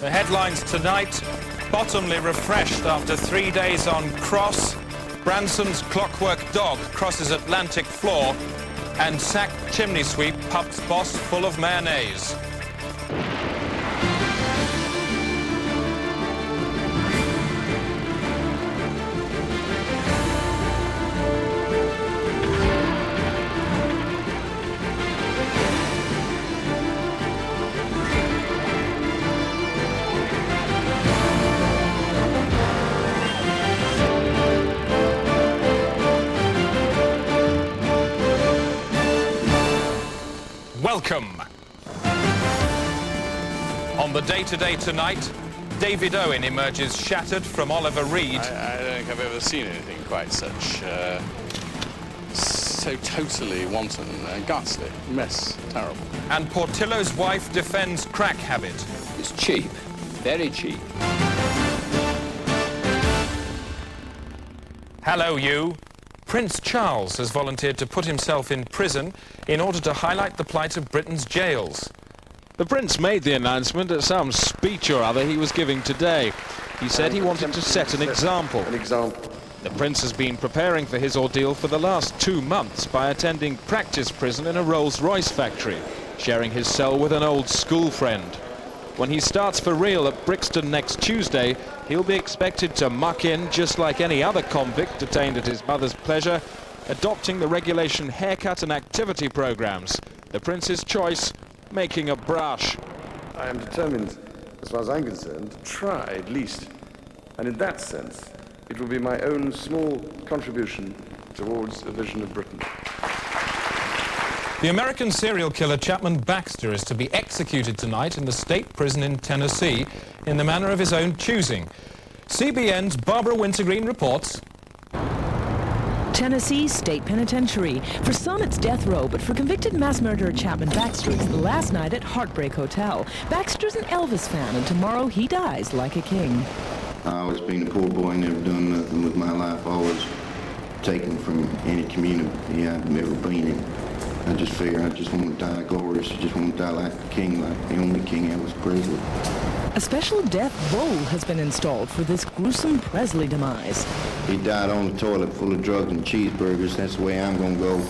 The headlines tonight: bottomly refreshed after 3 days on cross, Branson's clockwork dog crosses Atlantic floor, and sacked chimney sweep pumps boss full of mayonnaise. Welcome. On the day-to-day tonight, David Owen emerges shattered from Oliver Reed. I don't think I've ever seen anything quite such, so totally wanton, ghastly, mess, terrible. And Portillo's wife defends crack habit. It's cheap, very cheap. Hello, you. Prince Charles has volunteered to put himself in prison in order to highlight the plight of Britain's jails. The Prince made the announcement at some speech or other he was giving today. He said he wanted to set an example. The Prince has been preparing for his ordeal for the last 2 months by attending practice prison in a Rolls-Royce factory, sharing his cell with an old school friend. When he starts for real at Brixton next Tuesday, he'll be expected to muck in just like any other convict detained at his mother's pleasure, adopting the regulation haircut and activity programs. The Prince's choice, making a brush. I am determined, as far as I'm concerned, to try at least. And in that sense, it will be my own small contribution towards a vision of Britain. The American serial killer Chapman Baxter is to be executed tonight in the state prison in Tennessee in the manner of his own choosing. CBN's Barbara Wintergreen reports. Tennessee State Penitentiary. For some, it's death row, but for convicted mass murderer Chapman Baxter, it's the last night at Heartbreak Hotel. Baxter's an Elvis fan, and tomorrow he dies like a king. I always been a poor boy, never done nothing with my life, always taken from any community I've ever been in. I just figure I just want to die glorious. I just want to die like a king, like the only king Elvis Presley. A special death bowl has been installed for this gruesome Presley demise. He died on the toilet full of drugs and cheeseburgers. That's the way I'm going to go.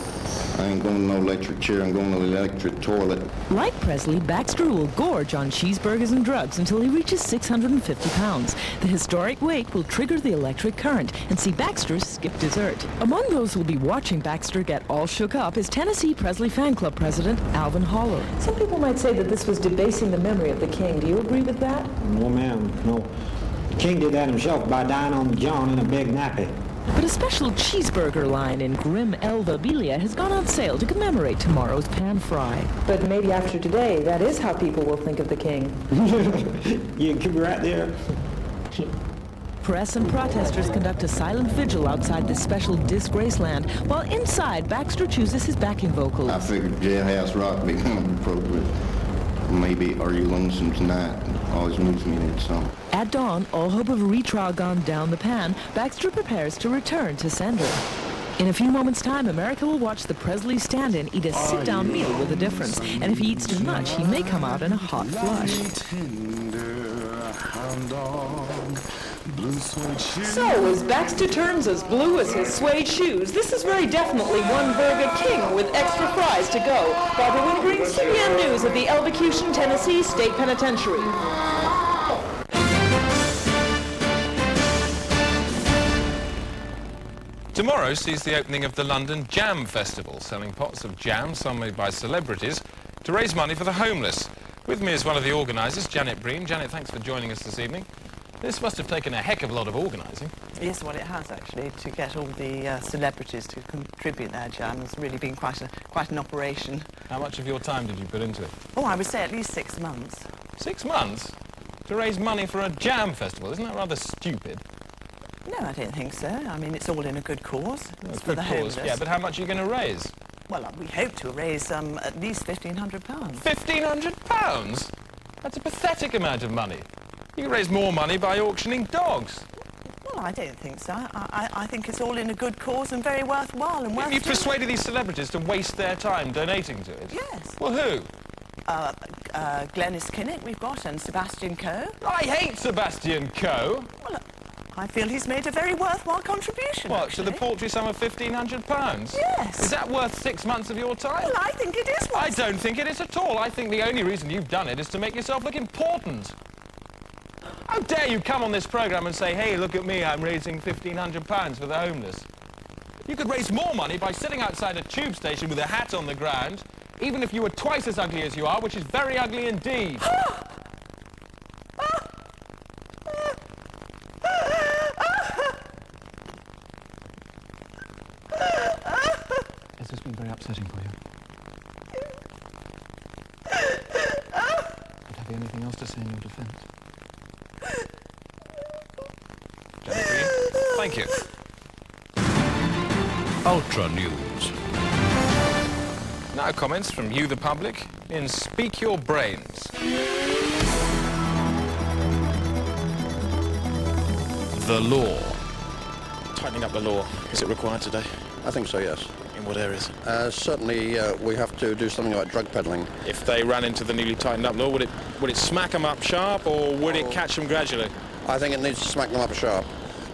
I ain't going to no electric chair. I'm going to the electric toilet. Like Presley, Baxter will gorge on cheeseburgers and drugs until he reaches 650 pounds. The historic weight will trigger the electric current and see Baxter skip dessert. Among those who will be watching Baxter get all shook up is Tennessee Presley Fan Club President Alvin Holler. Some people might say that this was debasing the memory of the king. Do you agree with that? No, ma'am, no. The king did that himself by dying on the john in a big nappy. But a special cheeseburger line in Grim Elvabilia has gone on sale to commemorate tomorrow's pan fry. But maybe after today, that is how people will think of the king. You could be right there. Press and protesters conduct a silent vigil outside this special disgrace land, while inside, Baxter chooses his backing vocals. I figured Jailhouse Rock would be more appropriate. Maybe Are You Lonesome Tonight always moves me in that song. At dawn, all hope of a retrial gone down the pan, Baxter prepares to return to sender. In a few moments' time, America will watch the Presley stand-in eat a sit-down meal with a difference. And if he eats too much, he may come out in a hot flush. So, as Baxter turns as blue as his suede shoes, this is very definitely one burger king with extra fries to go. Barbara Wingreen, CBN News at the Elvocution, Tennessee State Penitentiary. Tomorrow sees the opening of the London Jam Festival, selling pots of jam, some made by celebrities, to raise money for the homeless. With me is one of the organisers, Janet Breen. Janet, thanks for joining us this evening. This must have taken a heck of a lot of organising. Yes, well, it has actually. To get all the celebrities to contribute their jam has really been quite an operation. How much of your time did you put into it? Oh, I would say at least 6 months. 6 months? To raise money for a jam festival? Isn't that rather stupid? No, I don't think so. I mean, it's all in a good cause. It's for good the cause, homeless. yeah, but how much are you going to raise? Well, we hope to raise at least £1,500. £1,500? That's a pathetic amount of money. You can raise more money by auctioning dogs. Well, I don't think so. I think it's all in a good cause and very worthwhile and worth You've doing. persuaded these celebrities to waste their time donating to it? Yes. Well, who? Glenys Kinnock we've got, and Sebastian Coe. I hate Sebastian Coe. Well, I feel he's made a very worthwhile contribution, What, actually. to the paltry sum of £1,500? Yes. Is that worth 6 months of your time? Well, I think it is I worth... don't think it is at all. I think the only reason you've done it is to make yourself look important. How dare you come on this programme and say, hey, look at me, I'm raising £1,500 for the homeless. You could raise more money by sitting outside a tube station with a hat on the ground, even if you were twice as ugly as you are, which is very ugly indeed. Has this been very upsetting for you? But have you anything else to say in your defence? Janet Green? Thank you. Ultra News. Now comments from you, the public, in Speak Your Brains. The law. Tightening up the law. Is it required today? I think so, yes. In what areas? Certainly, we have to do something like drug peddling. If they ran into the newly tightened up law, would it smack them up sharp, or would it catch them gradually? I think it needs to smack them up sharp.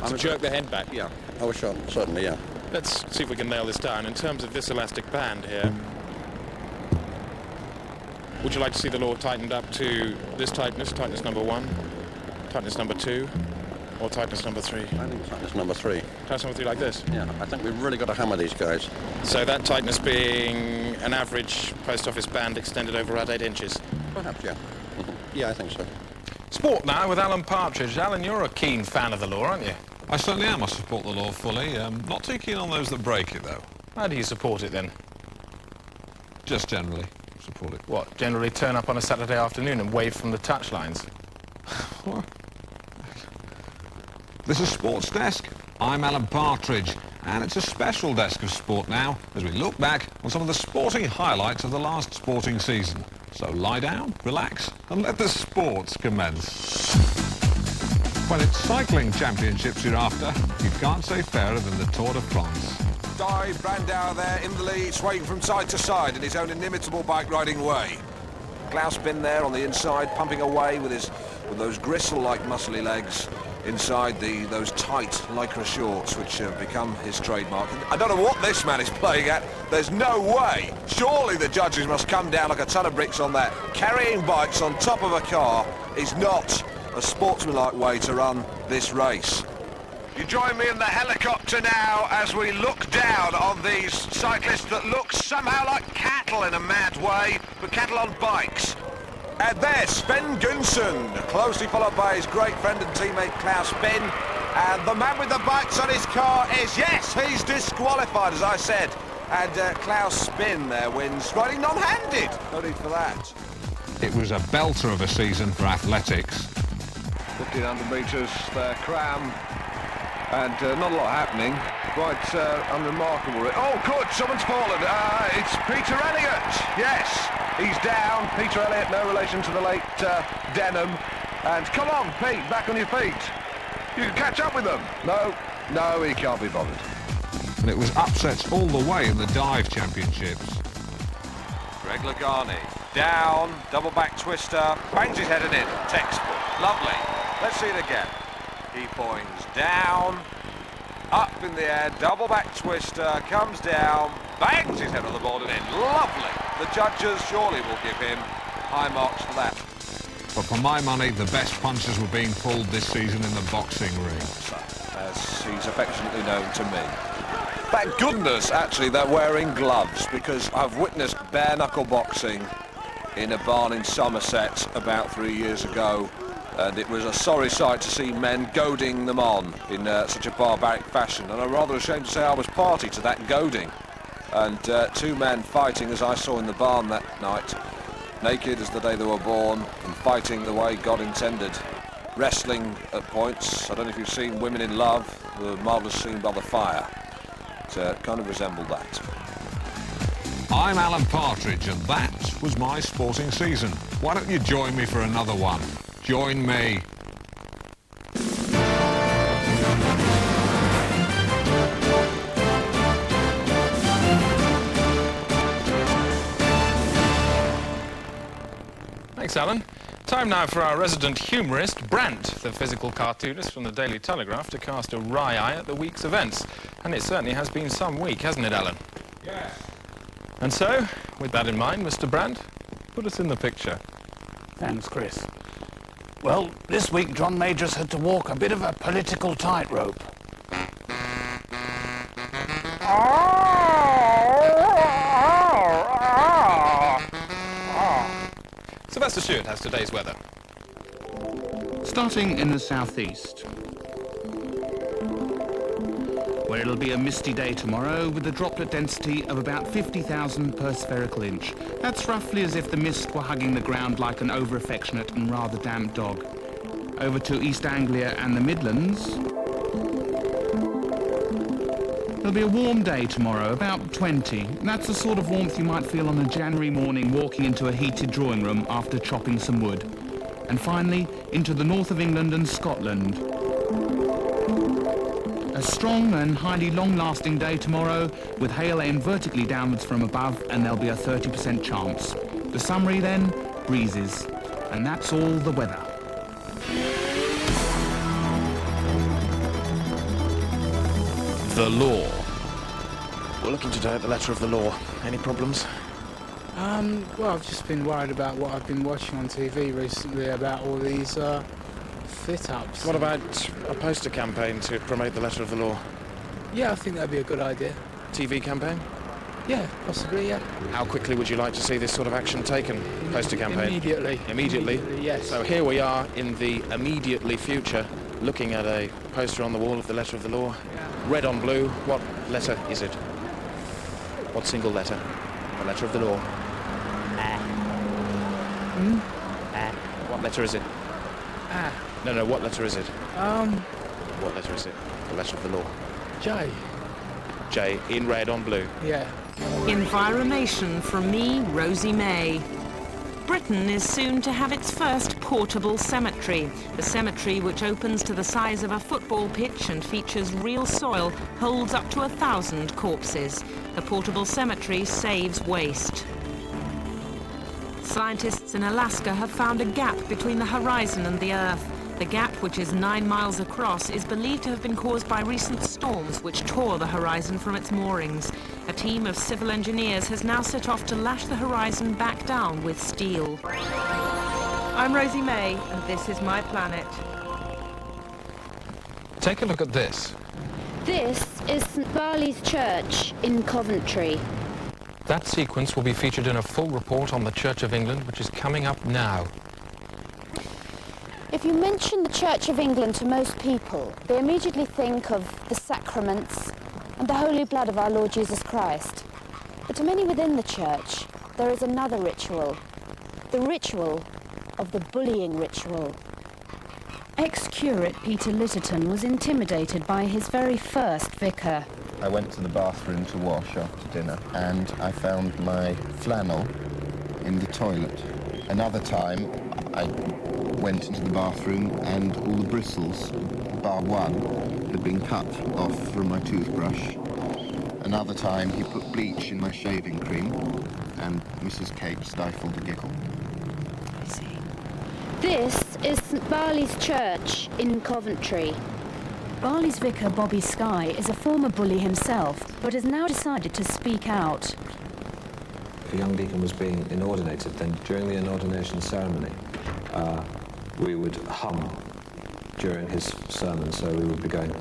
To jerk the head back? Yeah. Oh, sure. Certainly, yeah. Let's see if we can nail this down. In terms of this elastic band here, would you like to see the law tightened up to this tightness, tightness number 1, tightness number 2, or tightness number 3? I think tightness number 3. Tightness number 3 like this? Yeah, I think we've really got to hammer these guys. So that tightness being an average post office band extended over about 8 inches? Perhaps, yeah. Yeah, I think so. Sport now with Alan Partridge. Alan, you're a keen fan of the law, aren't you? I certainly am. I support the law fully. Not too keen on those that break it, though. How do you support it then? Just generally support it. What, generally turn up on a Saturday afternoon and wave from the touchlines? What? This is Sports Desk. I'm Alan Partridge, and it's a special desk of sport now as we look back on some of the sporting highlights of the last sporting season. So lie down, relax, and let the sports commence. When it's cycling championships you're after, you can't say fairer than the Tour de France. Brando there in the lead, swaying from side to side in his own inimitable bike-riding way. Klaus been there on the inside, pumping away with those gristle-like muscly legs inside those tight lycra shorts, which have become his trademark. I don't know what this man is playing at. There's no way. Surely the judges must come down like a ton of bricks on that. Carrying bikes on top of a car is not a sportsmanlike way to run this race. You join me in the helicopter now as we look down on these cyclists that look somehow like cattle in a mad way, but cattle on bikes. And there's Sven Gunsen, closely followed by his great friend and teammate Klaus Spin. And the man with the bikes on his car is, yes, he's disqualified, as I said. And Klaus Spin there wins, riding non-handed. No need for that. It was a belter of a season for athletics. 1,500 metres there, cram, and not a lot happening. Quite unremarkable. Oh, good, someone's fallen. It's Peter Elliott. Yes, he's down. Peter Elliott, no relation to the late Denham. And come on, Pete, back on your feet. You can catch up with them. No, he can't be bothered. And it was upsets all the way in the dive championships. Greg Lagani, down, double back twister, bangs his head in. Textbook, lovely. Let's see it again. He points down, up in the air, double back twister, comes down, bangs his head on the board and in. Lovely. The judges surely will give him high marks for that. But for my money, the best punches were being pulled this season in the boxing ring. As he's affectionately known to me. Thank goodness, actually, they're wearing gloves, because I've witnessed bare-knuckle boxing in a barn in Somerset about 3 years ago, and it was a sorry sight to see men goading them on in such a barbaric fashion, and I'm rather ashamed to say I was party to that goading. And 2 men fighting, as I saw in the barn that night, naked as the day they were born, and fighting the way God intended. Wrestling at points. I don't know if you've seen Women in Love, the marvellous scene by the fire. It kind of resembled that. I'm Alan Partridge, and that was my sporting season. Why don't you join me for another one? Join me. Alan. Time now for our resident humorist, Brant, the physical cartoonist from the Daily Telegraph, to cast a wry eye at the week's events. And it certainly has been some week, hasn't it, Alan? Yes. And so, with that in mind, Mr. Brant, put us in the picture. Thanks, Chris. Well, this week John Majors had to walk a bit of a political tightrope. Sylvester Stewart has today's weather. Starting in the southeast, where it'll be a misty day tomorrow with a droplet density of about 50,000 per spherical inch. That's roughly as if the mist were hugging the ground like an over-affectionate and rather damp dog. Over to East Anglia and the Midlands. It'll be a warm day tomorrow, about 20. That's the sort of warmth you might feel on a January morning walking into a heated drawing room after chopping some wood. And finally, into the north of England and Scotland. A strong and highly long-lasting day tomorrow, with hail aimed vertically downwards from above, and there'll be a 30% chance. The summary then, breezes. And that's all the weather. The law. We're looking today at the letter of the law. Any problems? Well, I've just been worried about what I've been watching on TV recently about all these fit-ups. What about a poster campaign to promote the letter of the law? Yeah, I think that'd be a good idea. TV campaign? Yeah, possibly, yeah. How quickly would you like to see this sort of action taken? Poster campaign? Immediately. Immediately? Yes. So here we are in the immediately future, looking at a poster on the wall of the letter of the law. Yeah. Red on blue. What letter is it? What single letter? The letter of the law. What letter is it? No, what letter is it? What letter is it? The letter of the law. J. J, in red on blue. Yeah. Environation from me, Rosie May. Britain is soon to have its first portable cemetery. The cemetery, which opens to the size of a football pitch and features real soil, holds up to 1,000 corpses. The portable cemetery saves waste. Scientists in Alaska have found a gap between the horizon and the Earth. The gap, which is 9 miles across, is believed to have been caused by recent storms which tore the horizon from its moorings. A team of civil engineers has now set off to lash the horizon back down with steel. I'm Rosie May, and this is my planet. Take a look at this. This is St Barley's Church in Coventry. That sequence will be featured in a full report on the Church of England, which is coming up now. If you mention the Church of England to most people, they immediately think of the sacraments and the holy blood of our Lord Jesus Christ. But to many within the Church, there is another ritual, the ritual of the bullying ritual. Ex-curate Peter Litterton was intimidated by his very first vicar. I went to the bathroom to wash after dinner and I found my flannel in the toilet. Another time I went into the bathroom and all the bristles, bar one, had been cut off from my toothbrush. Another time he put bleach in my shaving cream and Mrs. Cape stifled a giggle. I see. This is St Barley's Church in Coventry. Barley's vicar, Bobby Skye, is a former bully himself, but has now decided to speak out. If a young deacon was being inordinated, then during the inordination ceremony, we would hum during his sermon, so we would be going,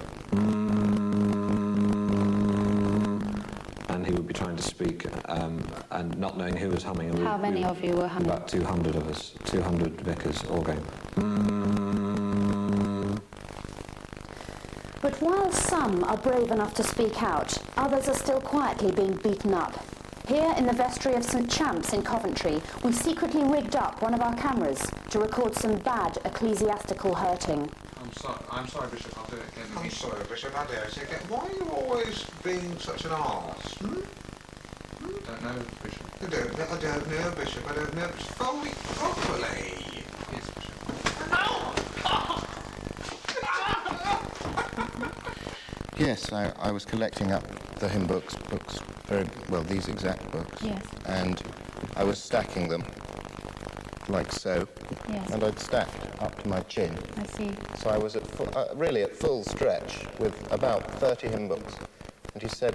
and he would be trying to speak and not knowing who was humming. And How many of you were humming? About 200 of us, 200 vicars, all going. But while some are brave enough to speak out, others are still quietly being beaten up. Here in the vestry of St Champs in Coventry, we secretly rigged up one of our cameras to record some bad ecclesiastical hurting. I'm sorry, Bishop, I'll do it again. I'm sorry, Bishop, I'll do it again. Why are you always being such an arse? Don't know, Bishop. I don't know, Bishop. I don't know. Fold it properly. Yes, Bishop. Yes, I was collecting up the hymn books, very well, these exact books. Yes. And I was stacking them. like so, Yes. and I'd stacked up to my chin. I see. So I was really at full stretch with about 30 hymn books. And he said,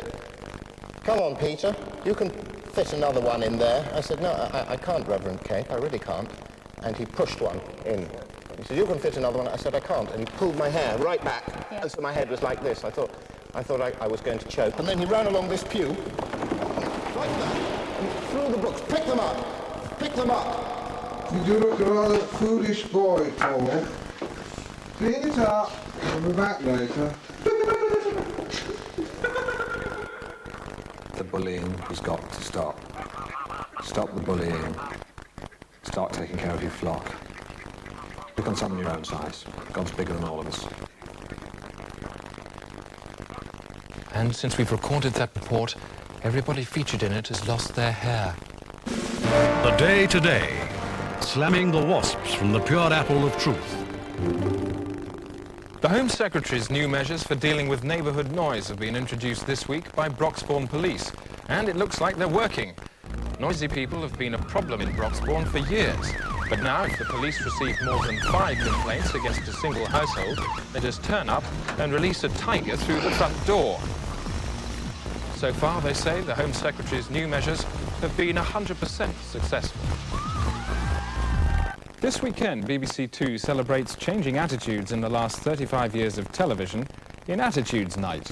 "Come on, Peter, you can fit another one in there." I said, "No, I can't, Reverend Cape, I really can't." And he pushed one in. He said, "You can fit another one." I said, "I can't." And he pulled my hair right back, and so my head was like this. I thought I was going to choke. And then he ran along this pew, like that, and threw the books. "Pick them up! Pick them up!" You do look a rather foolish boy, Paul. Clean it up. I'll be back later. The bullying has got to stop. Stop the bullying. Start taking care of your flock. Become someone your own size. God's bigger than all of us. And since we've recorded that report, everybody featured in it has lost their hair. The Day Today, slamming the wasps from the pure apple of truth. The Home Secretary's new measures for dealing with neighbourhood noise have been introduced this week by Broxbourne Police, and it looks like they're working. Noisy people have been a problem in Broxbourne for years, but now if the police receive more than 5 complaints against a single household, they just turn up and release a tiger through the front door. So far, they say, the Home Secretary's new measures have been 100% successful. This weekend, BBC Two celebrates changing attitudes in the last 35 years of television in Attitudes Night.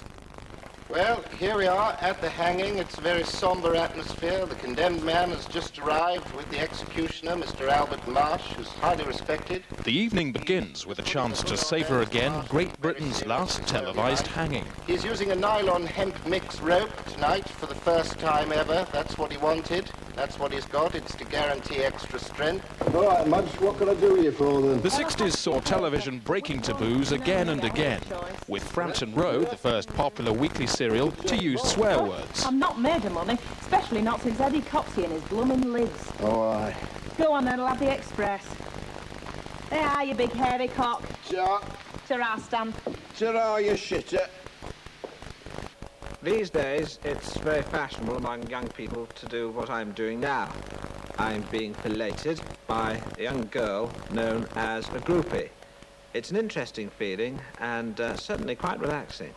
Well, here we are at the hanging. It's a very somber atmosphere. The condemned man has just arrived with the executioner, Mr. Albert Marsh, who's highly respected. The evening begins with a chance to savour again Great Britain's last televised hanging. He's using a nylon hemp mix rope tonight for the first time ever. That's what he wanted. That's what he's got. It's to guarantee extra strength. All right, Mudge, what can I do with you for then? The 60s saw television breaking taboos again and again, with Frampton Road, the first popular weekly serial, to use swear words. I'm not made of money, especially not since Eddie Coxey and his blooming lives. Oh, aye. Go on then, I'll have the express. There are you, big hairy cock. Ja. Ta-ra, Stan. Ta-ra, you shitter. These days, it's very fashionable among young people to do what I'm doing now. I'm being filleted by a young girl known as a groupie. It's an interesting feeling and certainly quite relaxing.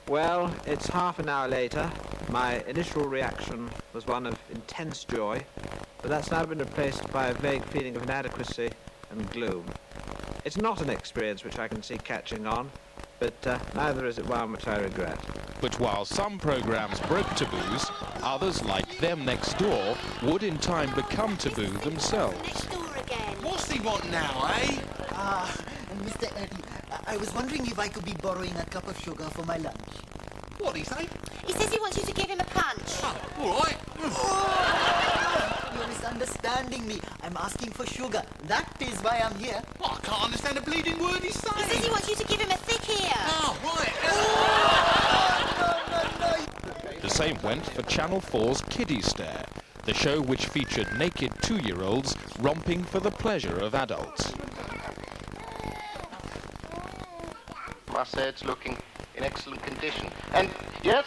Well, it's half an hour later. My initial reaction was one of intense joy, but that's now been replaced by a vague feeling of inadequacy and gloom. It's not an experience which I can see catching on, but neither is it one which I regret. But while some programmes broke taboos, others, like Them Next Door, would in time become taboo themselves. What's he want now, eh? Mr. Eddie, I was wondering if I could be borrowing a cup of sugar for my lunch. What'd he say? He says he wants you to give him a punch. Oh, all right. You're misunderstanding me. I'm asking for sugar. That is why I'm here. Well, I can't understand a bleeding word he's saying. He says he wants you to give him a thick ear. Oh, right. No. The same went for Channel 4's Kiddie Stare, the show which featured naked 2-year-olds romping for the pleasure of adults. Must say it's looking in excellent condition. And yes,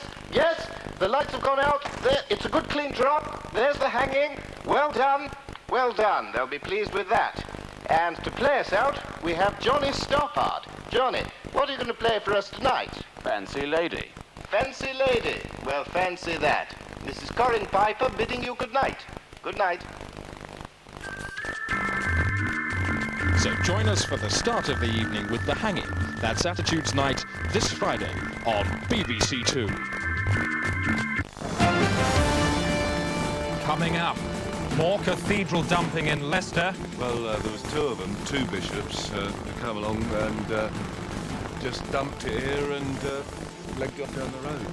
the lights have gone out. There, it's a good clean drop. There's the hanging. Well done, well done. They'll be pleased with that. And to play us out, we have Johnny Stoppard. Johnny, what are you going to play for us tonight? Fancy Lady. Fancy Lady. Well, fancy that. This is Corin Piper bidding you good night. Good night. So join us for the start of the evening with The Hanging. That's Attitudes Night this Friday on BBC Two. Coming up, more cathedral dumping in Leicester. Well, there was 2 of them, 2 bishops, who come along and just dumped it here and legged off down the road.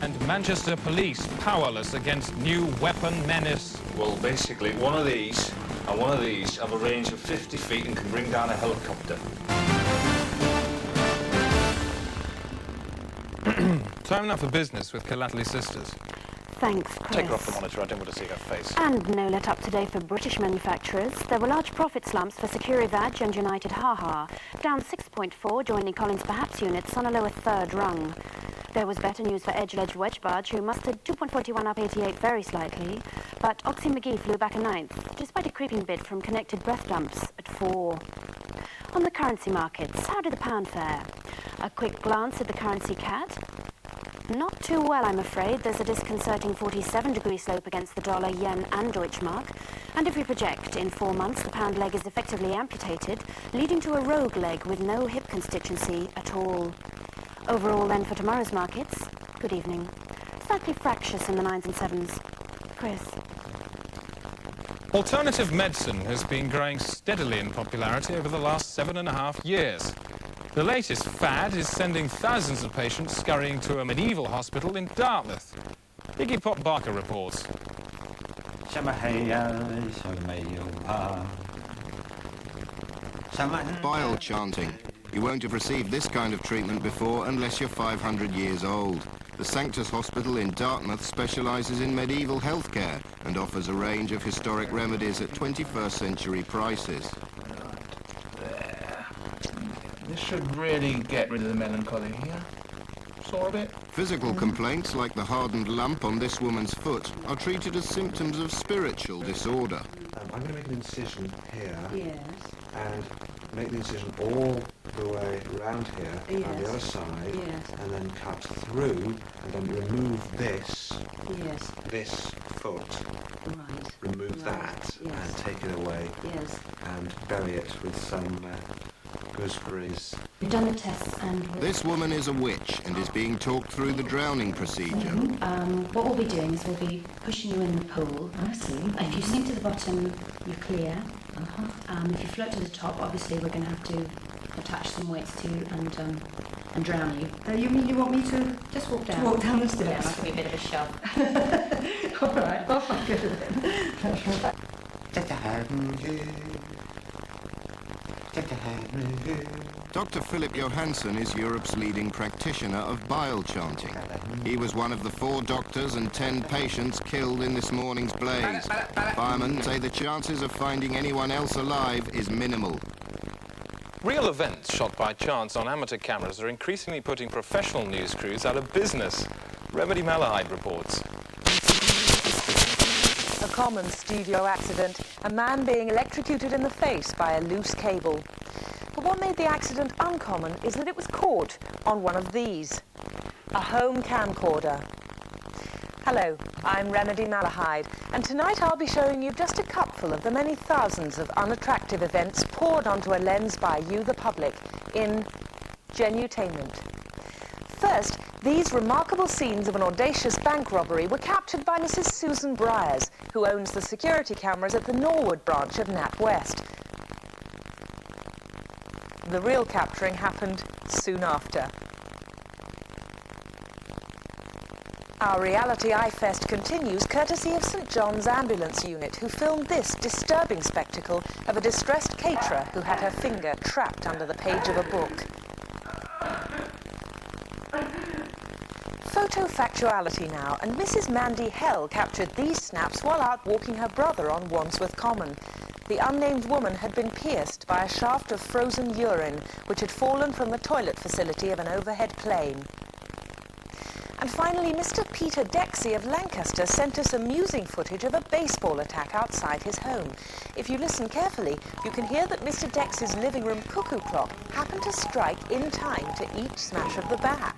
And Manchester police powerless against new weapon menace. Well, basically, one of these and one of these have a range of 50 feet and can bring down a helicopter. Time now for business with Callatley Sisters. Thanks, Chris. Take her off the monitor, I don't want to see her face. And no let up today for British manufacturers. There were large profit slumps for Securivad and United HaHa, down 6.4, joining Collins Perhaps units on a lower third rung. There was better news for Edge-Ledge Wedge-Barge, who mustered 2.41 up 88 very slightly, but Oxy McGee flew back a 9th, despite a creeping bid from Connected Breath Dumps at 4. On the currency markets, how did the pound fare? A quick glance at the currency cat. Not too well, I'm afraid. There's a disconcerting 47-degree slope against the dollar, yen and Deutschmark. And if we project, in 4 months, the pound leg is effectively amputated, leading to a rogue leg with no hip constituency at all. Overall, then, for tomorrow's markets, good evening. Slightly fractious in the 9s and 7s. Chris. Alternative medicine has been growing steadily in popularity over the last 7.5 years. The latest fad is sending thousands of patients scurrying to a medieval hospital in Dartmouth. Iggy Pop Barker reports. Bile chanting. You won't have received this kind of treatment before unless you're 500 years old. The Sanctus Hospital in Dartmouth specialises in medieval healthcare and offers a range of historic remedies at 21st century prices. This should really get rid of the melancholy here. Sort of it. Physical complaints like the hardened lump on this woman's foot are treated as symptoms of spiritual disorder. I'm going to make an incision here. Yes. And make the incision all the way around here, on the other side, and then cut through, and then remove this, this foot, remove that, and take it away, and bury it with some gooseberries. We've done the tests and... This woman is a witch and is being talked through the drowning procedure. What we'll be doing is we'll be pushing you in the pool. I see. If you sink to the bottom, you're clear. If you float to the top, obviously we're going to have to attach some weights to you and drown you. You mean you want me to just walk down? To walk down the stairs? Yeah, that'll be a bit of a shove. All right. Oh, my goodness. Dr. Philip Johansson is Europe's leading practitioner of bile chanting. He was one of the 4 doctors and 10 patients killed in this morning's blaze. Firemen say the chances of finding anyone else alive is minimal. Real events shot by chance on amateur cameras are increasingly putting professional news crews out of business. Remedy Malahide reports. A common studio accident, a man being electrocuted in the face by a loose cable. But what made the accident uncommon is that it was caught on one of these, a home camcorder. Hello, I'm Remedy Malahide, and tonight I'll be showing you just a cupful of the many thousands of unattractive events poured onto a lens by you, the public, in Genutainment. First, these remarkable scenes of an audacious bank robbery were captured by Mrs. Susan Briers, who owns the security cameras at the Norwood branch of NatWest. The real capturing happened soon after. Our reality eye-fest continues courtesy of St John's Ambulance Unit, who filmed this disturbing spectacle of a distressed caterer who had her finger trapped under the page of a book. Photo-factuality now, and Mrs. Mandy Hell captured these snaps while out walking her brother on Wandsworth Common. The unnamed woman had been pierced by a shaft of frozen urine, which had fallen from the toilet facility of an overhead plane. And finally, Mr. Peter Dexy of Lancaster sent us amusing footage of a baseball attack outside his home. If you listen carefully, you can hear that Mr. Dexy's living room cuckoo clock happened to strike in time to each smash of the bat.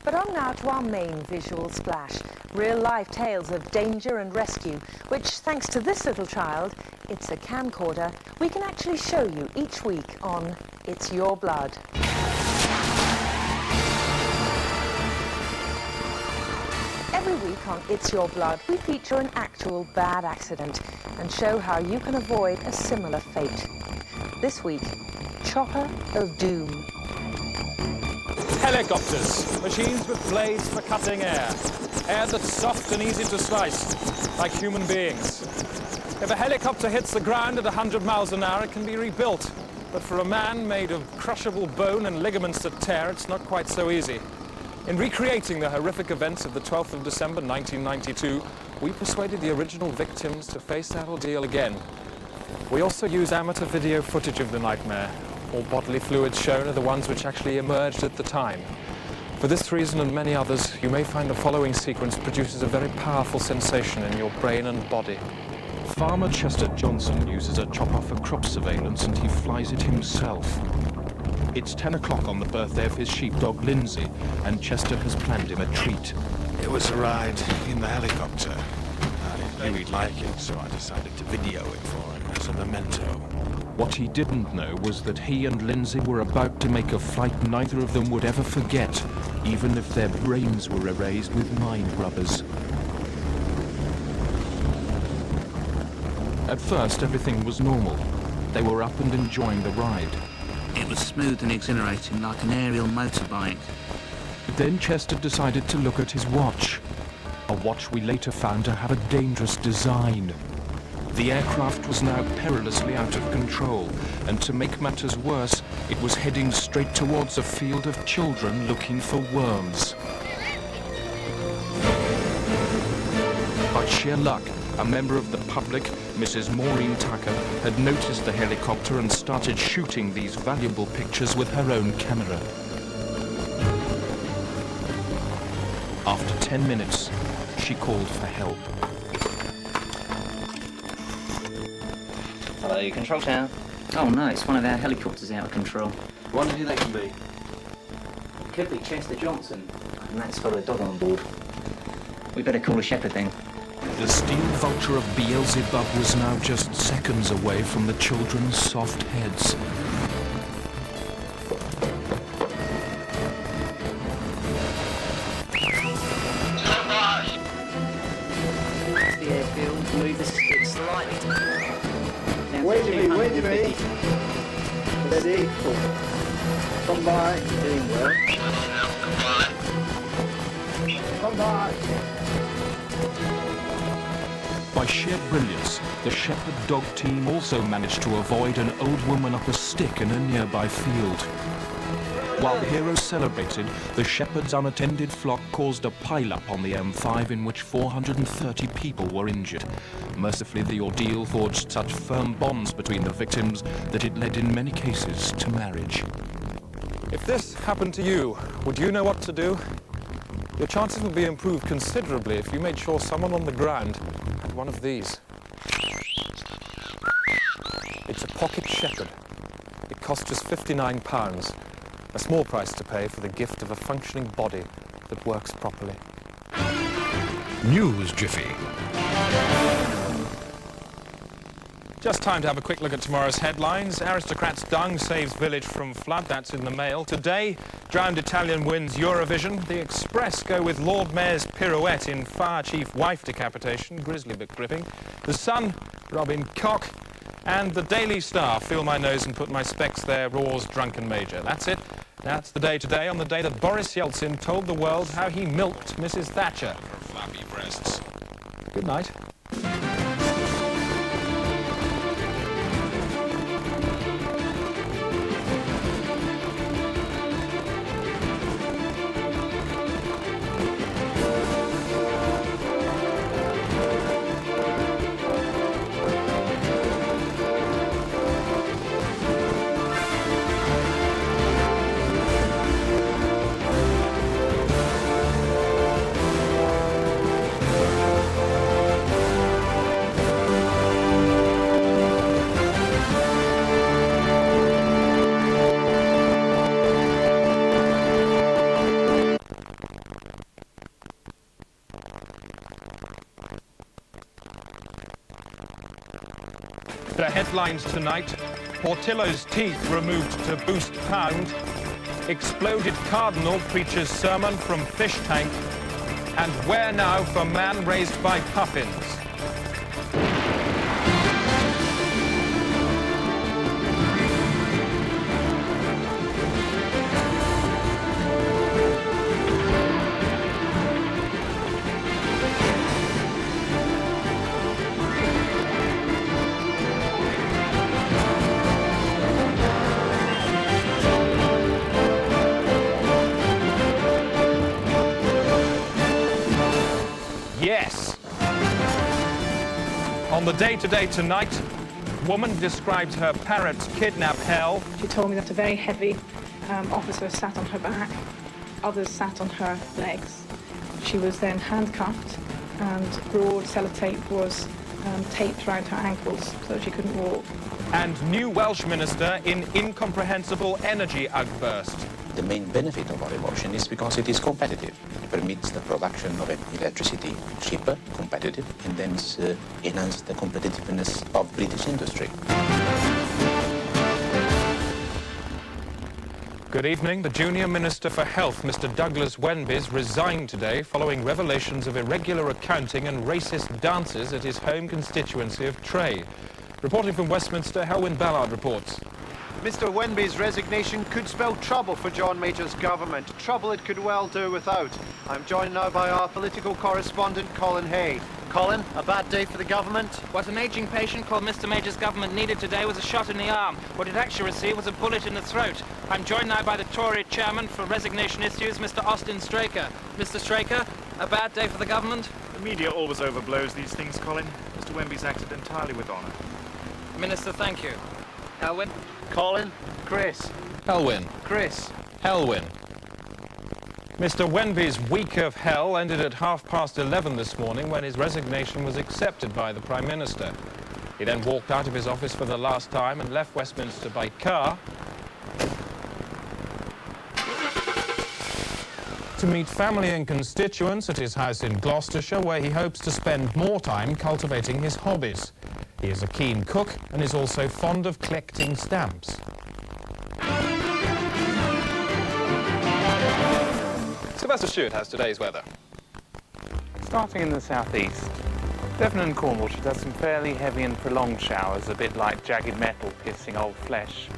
But on now to our main visual splash, real-life tales of danger and rescue, which, thanks to this little child, it's a camcorder, we can actually show you each week on It's Your Blood. Every week on It's Your Blood, we feature an actual bad accident and show how you can avoid a similar fate. This week, Chopper of Doom. Helicopters, machines with blades for cutting air. Air that's soft and easy to slice, like human beings. If a helicopter hits the ground at 100 miles an hour, it can be rebuilt. But for a man made of crushable bone and ligaments that tear, it's not quite so easy. In recreating the horrific events of the 12th of December 1992, we persuaded the original victims to face that ordeal again. We also use amateur video footage of the nightmare. All bodily fluids shown are the ones which actually emerged at the time. For this reason and many others, you may find the following sequence produces a very powerful sensation in your brain and body. Farmer Chester Johnson uses a chopper for crop surveillance and he flies it himself. It's 10 o'clock on the birthday of his sheepdog Lindsay, and Chester has planned him a treat. It was a ride in the helicopter. I knew he'd like it, so I decided to video it for him as a memento. What he didn't know was that he and Lindsay were about to make a flight neither of them would ever forget, even if their brains were erased with mind rubbers. At first, everything was normal. They were up and enjoying the ride. It was smooth and exhilarating, like an aerial motorbike. Then Chester decided to look at his watch. A watch we later found to have a dangerous design. The aircraft was now perilously out of control, and to make matters worse, it was heading straight towards a field of children looking for worms. By sheer luck, a member of the public, Mrs. Maureen Tucker, had noticed the helicopter and started shooting these valuable pictures with her own camera. After 10 minutes, she called for help. Hello, control tower. Oh no, it's one of our helicopters out of control. What do you think that can be? It could be Chester Johnson, and that's got a dog on board. We better call a shepherd then. The steel vulture of Beelzebub was now just seconds away from the children's soft heads. That's the airfield. Move the stick slightly. Wait a minute. Ready? Come by. Doing well. Come by. By sheer brilliance, the shepherd dog team also managed to avoid an old woman up a stick in a nearby field. While the heroes celebrated, the shepherd's unattended flock caused a pile-up on the M5 in which 430 people were injured. Mercifully, the ordeal forged such firm bonds between the victims that it led in many cases to marriage. If this happened to you, would you know what to do? Your chances would be improved considerably if you made sure someone on the ground had one of these. It's a pocket shepherd. It costs just £59, a small price to pay for the gift of a functioning body that works properly. News Jiffy. Just time to have a quick look at tomorrow's headlines. Aristocrat's dung saves village from flood. That's in the Mail. Today, drowned Italian wins Eurovision. The Express go with Lord Mayor's pirouette in fire chief wife decapitation. Grisly but gripping. The Sun, Robin Koch. And the Daily Star, feel my nose and put my specs there, roars drunken major. That's it. That's the day today, on the day that Boris Yeltsin told the world how he milked Mrs. Thatcher. For flappy breasts. Good night. The headlines tonight: Portillo's teeth removed to boost pound, exploded cardinal preaches sermon from fish tank, and where now for man raised by puffins? Yes. On the day today tonight, woman described her parrot's kidnap hell. She told me that a very heavy officer sat on her back, others sat on her legs. She was then handcuffed and broad sellotape was taped around her ankles so that she couldn't walk. And new Welsh minister in incomprehensible energy outburst. The main benefit of our emotion is because it is competitive. It permits the production of electricity cheaper, competitive, and then enhance the competitiveness of British industry. Good evening. The Junior Minister for Health, Mr. Douglas Wenbys, resigned today following revelations of irregular accounting and racist dances at his home constituency of Tray. Reporting from Westminster, Helwyn Ballard reports. Mr. Wenby's resignation could spell trouble for John Major's government, trouble it could well do without. I'm joined now by our political correspondent, Colin Hay. Colin, a bad day for the government? What an aging patient called Mr. Major's government needed today was a shot in the arm. What it actually received was a bullet in the throat. I'm joined now by the Tory chairman for resignation issues, Mr. Austin Straker. Mr. Straker, a bad day for the government? The media always overblows these things, Colin. Mr. Wenby's acted entirely with honour. Minister, thank you. Helwyn? Colin? Chris? Helwyn. Chris? Helwyn. Mr. Wenby's week of hell ended at 11:30 this morning when his resignation was accepted by the Prime Minister. He then walked out of his office for the last time and left Westminster by car to meet family and constituents at his house in Gloucestershire, where he hopes to spend more time cultivating his hobbies. He is a keen cook and is also fond of collecting stamps. Sylvester Stewart has today's weather. Starting in the southeast, Devon and Cornwall should have some fairly heavy and prolonged showers, a bit like jagged metal piercing old flesh.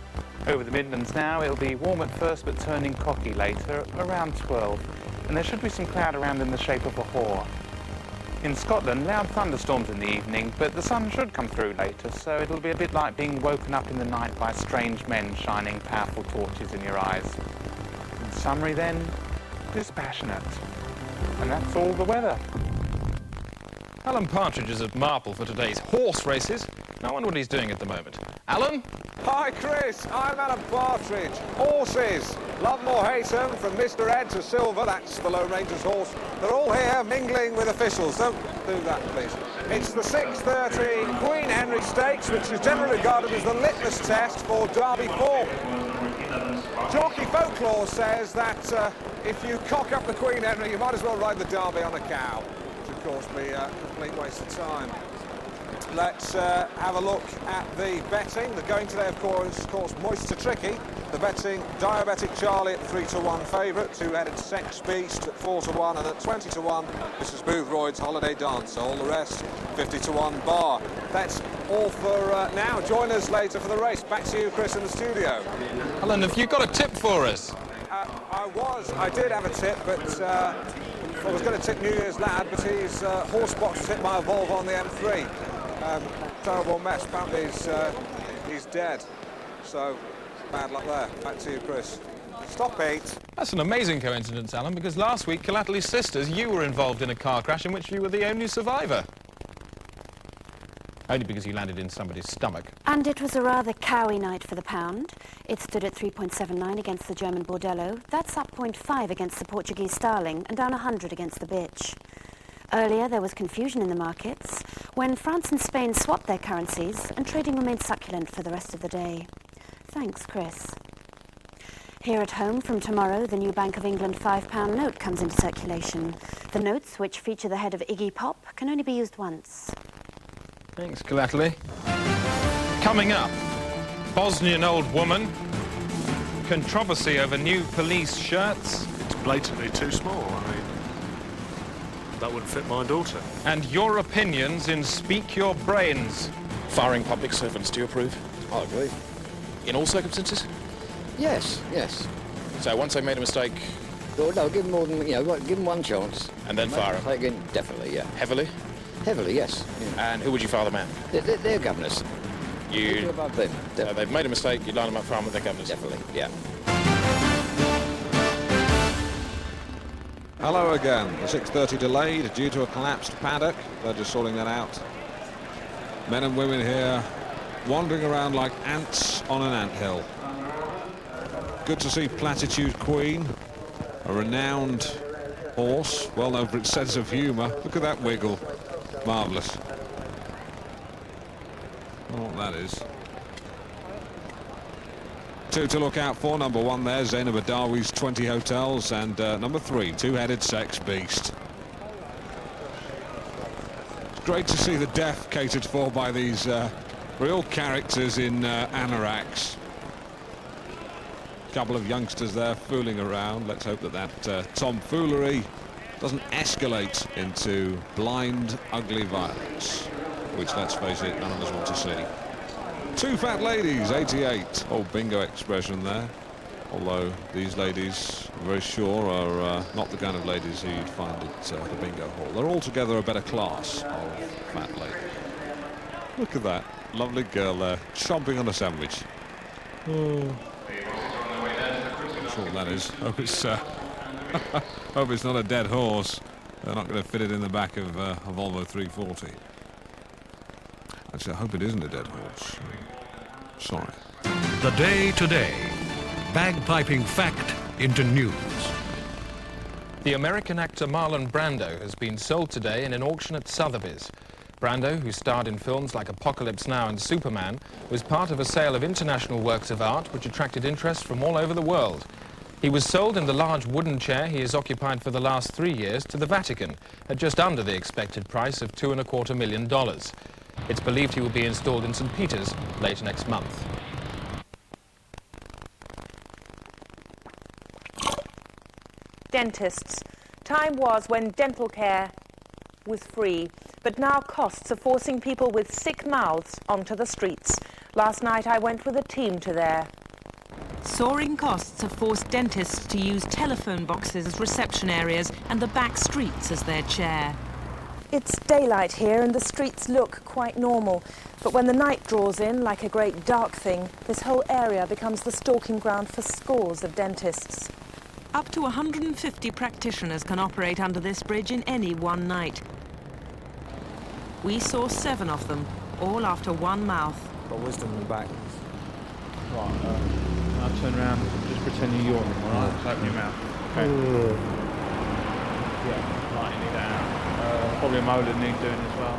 Over the Midlands now, it'll be warm at first but turning cocky later, around 12, and there should be some cloud around in the shape of a whore. In Scotland, loud thunderstorms in the evening, but the sun should come through later, so it'll be a bit like being woken up in the night by strange men shining powerful torches in your eyes. In summary then, dispassionate. And that's all the weather. Alan Partridge is at Marple for today's horse races. I wonder what he's doing at the moment. Alan? Hi Chris, I'm Alan Partridge. Horses, love them or hate them, from Mr. Ed to Silver, that's the Lone Ranger's horse. They're all here mingling with officials. Don't do that, please. It's the 6:30 Queen Henry Stakes, which is generally regarded as the litmus test for Derby form. Jockey folklore says that if you cock up the Queen Henry, you might as well ride the Derby on a cow, which of course be a complete waste of time. Let's have a look at the betting. The going today, of course, Moist to Tricky. The betting, Diabetic Charlie at 3-1 favourite, two-headed Sex Beast at 4-1, and at 20-1, Mrs. Boothroyd's Holiday Dance. All the rest, 50-1 bar. That's all for now. Join us later for the race. Back to you, Chris, in the studio. Alan, have you got a tip for us? I did have a tip, but I was going to tip New Year's Lad, but his horse box was hit by a Volvo on the M3. Terrible mess. Apparently he's dead. So bad luck there. Back to you, Chris. Stop it. That's an amazing coincidence, Alan, because last week, Collaterally Sisters, you were involved in a car crash in which you were the only survivor. Only because you landed in somebody's stomach. And it was a rather cowy night for the pound. It stood at 3.79 against the German Bordello. That's up 0.5 against the Portuguese Starling and down 100 against the Bitch. Earlier, there was confusion in the markets when France and Spain swapped their currencies and trading remained succulent for the rest of the day. Thanks, Chris. Here at home, from tomorrow, the new Bank of England £5 note comes into circulation. The notes, which feature the head of Iggy Pop, can only be used once. Thanks, Collaterally. Coming up, Bosnian old woman, controversy over new police shirts. It's blatantly too small, I mean. That wouldn't fit my daughter. And your opinions in Speak Your Brains. Firing public servants, do you approve? I agree. In all circumstances? Yes, yes. So once they've made a mistake... No, give them more than, give them one chance. And then fire them? Again, definitely, yeah. Heavily? Heavily, yes. Yeah. And who would you fire them at? They're governors. You... above them. They've made a mistake, you line them up front with their governors? Definitely, yeah. Hello again. The 6:30 delayed due to a collapsed paddock. They're just sorting that out. Men and women here wandering around like ants on an anthill. Good to see Platitude Queen, a renowned horse, well known for its sense of humour. Look at that wiggle. Marvellous. I don't know what that is. Two to look out for. Number 1 there, Zainab Adawi's 20 Hotels, and number 3, Two-Headed Sex Beast. It's great to see the deaf catered for by these real characters in anoraks. Couple of youngsters there fooling around. Let's hope that that tomfoolery doesn't escalate into blind, ugly violence, which, let's face it, none of us want to see. Two fat ladies, 88. Old bingo expression there. Although these ladies, I'm very sure, are not the kind of ladies who you'd find at the bingo hall. They're altogether a better class of fat lady. Look at that lovely girl there, chomping on a sandwich. Oh. What that is. Hope it's not a dead horse. They're not going to fit it in the back of a Volvo 340. Actually, I hope it isn't a dead horse. Sorry. The Day Today. Bagpiping fact into news. The American actor Marlon Brando has been sold today in an auction at Sotheby's. Brando, who starred in films like Apocalypse Now and Superman, was part of a sale of international works of art which attracted interest from all over the world. He was sold in the large wooden chair he has occupied for the last 3 years to the Vatican at just under the expected price of $2.25 million. It's believed he will be installed in St. Peter's late next month. Dentists. Time was when dental care was free, but now costs are forcing people with sick mouths onto the streets. Last night I went with a team to there. Soaring costs have forced dentists to use telephone boxes as reception areas and the back streets as their chair. It's daylight here and the streets look quite normal, but when the night draws in like a great dark thing, this whole area becomes the stalking ground for scores of dentists. Up to 150 practitioners can operate under this bridge in any one night. We saw 7 of them, all after one mouth. Got wisdom in the back. Right, I'll turn around, just pretend you're yawning, alright? Just open your mouth. Okay. Yeah, lightening it out. Probably a molar need doing as well.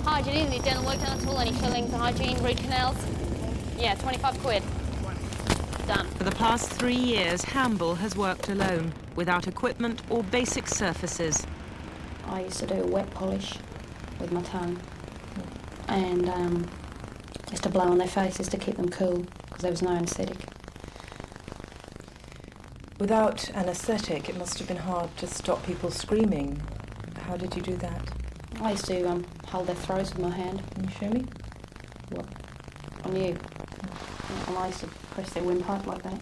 Hygiene, any dental work done at all? Any fillings, hygiene, root canals? Yeah, 25 quid. Done. For the past 3 years, Hamble has worked alone, without equipment or basic surfaces. I used to do wet polish with my tongue, and just to blow on their faces to keep them cool, because there was no anaesthetic. Without anaesthetic, it must have been hard to stop people screaming. How did you do that? I used to hold their throats with my hand. Can you show me? What? On you. And I used to press their windpipe like that.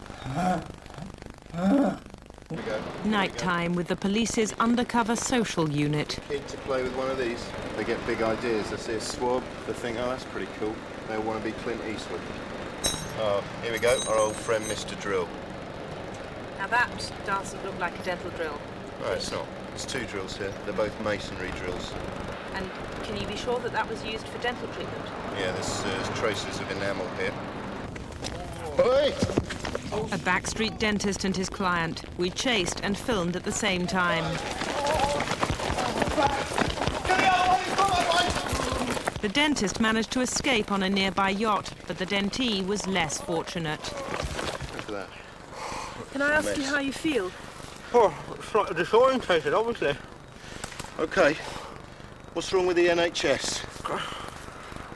Nighttime with the police's undercover social unit. Kid to play with one of these, they get big ideas. They see a swab, they think, oh, that's pretty cool. They want to be Clint Eastwood. Oh, here we go, our old friend Mr. Drill. Now that doesn't look like a dental drill. No, it's not. There's 2 drills here. They're both masonry drills. And can you be sure that that was used for dental treatment? Yeah, there's traces of enamel here. A Backstreet dentist and his client. We chased and filmed at the same time. The dentist managed to escape on a nearby yacht, but the dentee was less fortunate. Look at that. Can I ask you how you feel? Oh, slightly disorientated, obviously. OK. What's wrong with the NHS?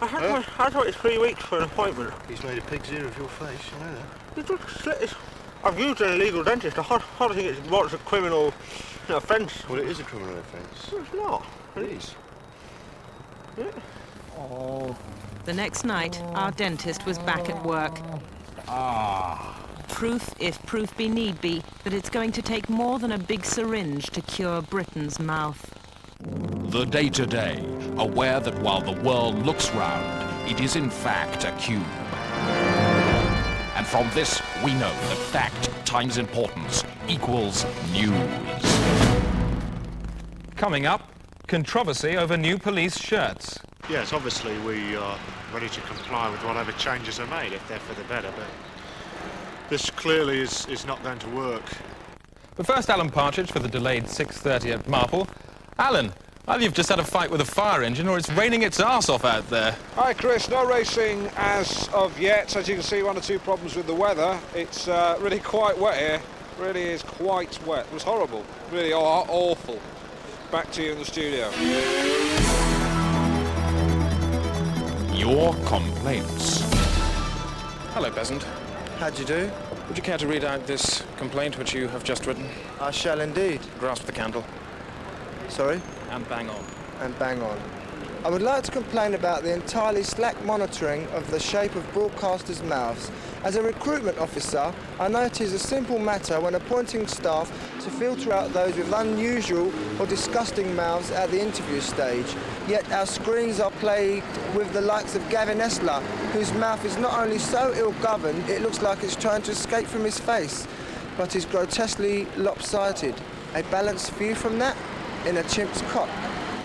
I had to wait 3 weeks for an appointment. He's made a pig's ear of your face, you know that. I've used an illegal dentist. I don't think it's what's a criminal offence. Well, it is a criminal offence. No, it's not. It is. Yeah. Oh. The next night, our dentist was back at work. Proof, if proof be need be, that it's going to take more than a big syringe to cure Britain's mouth. The Day Today, aware that while the world looks round, it is in fact a cube. And from this, we know that fact times importance equals news. Coming up, controversy over new police shirts. Yes, obviously we ready to comply with whatever changes are made if they're for the better, but this clearly is not going to work. But first, Alan Partridge for the delayed 6:30 at Marple. Alan, either you've just had a fight with a fire engine or it's raining its arse off out there. Hi Chris, no racing as of yet. As you can see, one or two problems with the weather. It's really quite wet here. Really is quite wet. It was horrible. Really awful. Back to you in the studio. Your complaints. Hello, peasant. How'd you do? Would you care to read out this complaint which you have just written? I shall indeed. Grasp the candle. Sorry? And bang on. And bang on. I would like to complain about the entirely slack monitoring of the shape of broadcasters' mouths. As a recruitment officer, I know it is a simple matter when appointing staff to filter out those with unusual or disgusting mouths at the interview stage. Yet our screens are plagued with the likes of Gavin Esler, whose mouth is not only so ill-governed, it looks like it's trying to escape from his face, but is grotesquely lopsided. A balanced view from that? In a chimp's cock.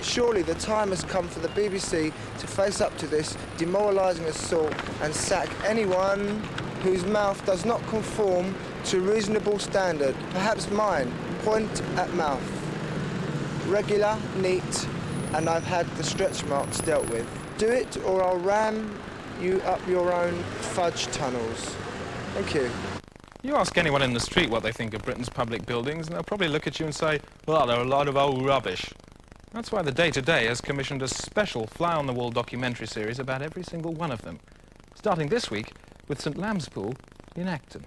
Surely the time has come for the BBC to face up to this demoralising assault and sack anyone whose mouth does not conform to reasonable standard. Perhaps mine. Point at mouth. Regular, neat, and I've had the stretch marks dealt with. Do it or I'll ram you up your own fudge tunnels. Thank you. You ask anyone in the street what they think of Britain's public buildings, and they'll probably look at you and say, well, they're a lot of old rubbish. That's why the Day Today has commissioned a special fly-on-the-wall documentary series about every single one of them, starting this week with St Lamb's Pool in Acton.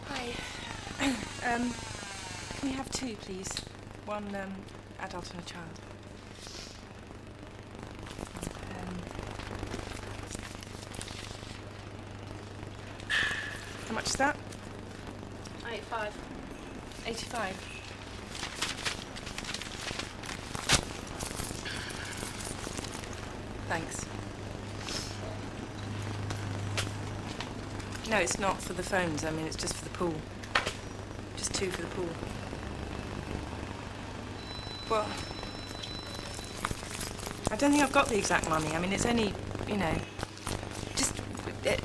Hi. Can we have two, please? One adult and a child. How much is that? 85. 85. Thanks. No, it's not for the phones. I mean, it's just for the pool. Just two for the pool. Well, I don't think I've got the exact money. I mean, it's only, you know, just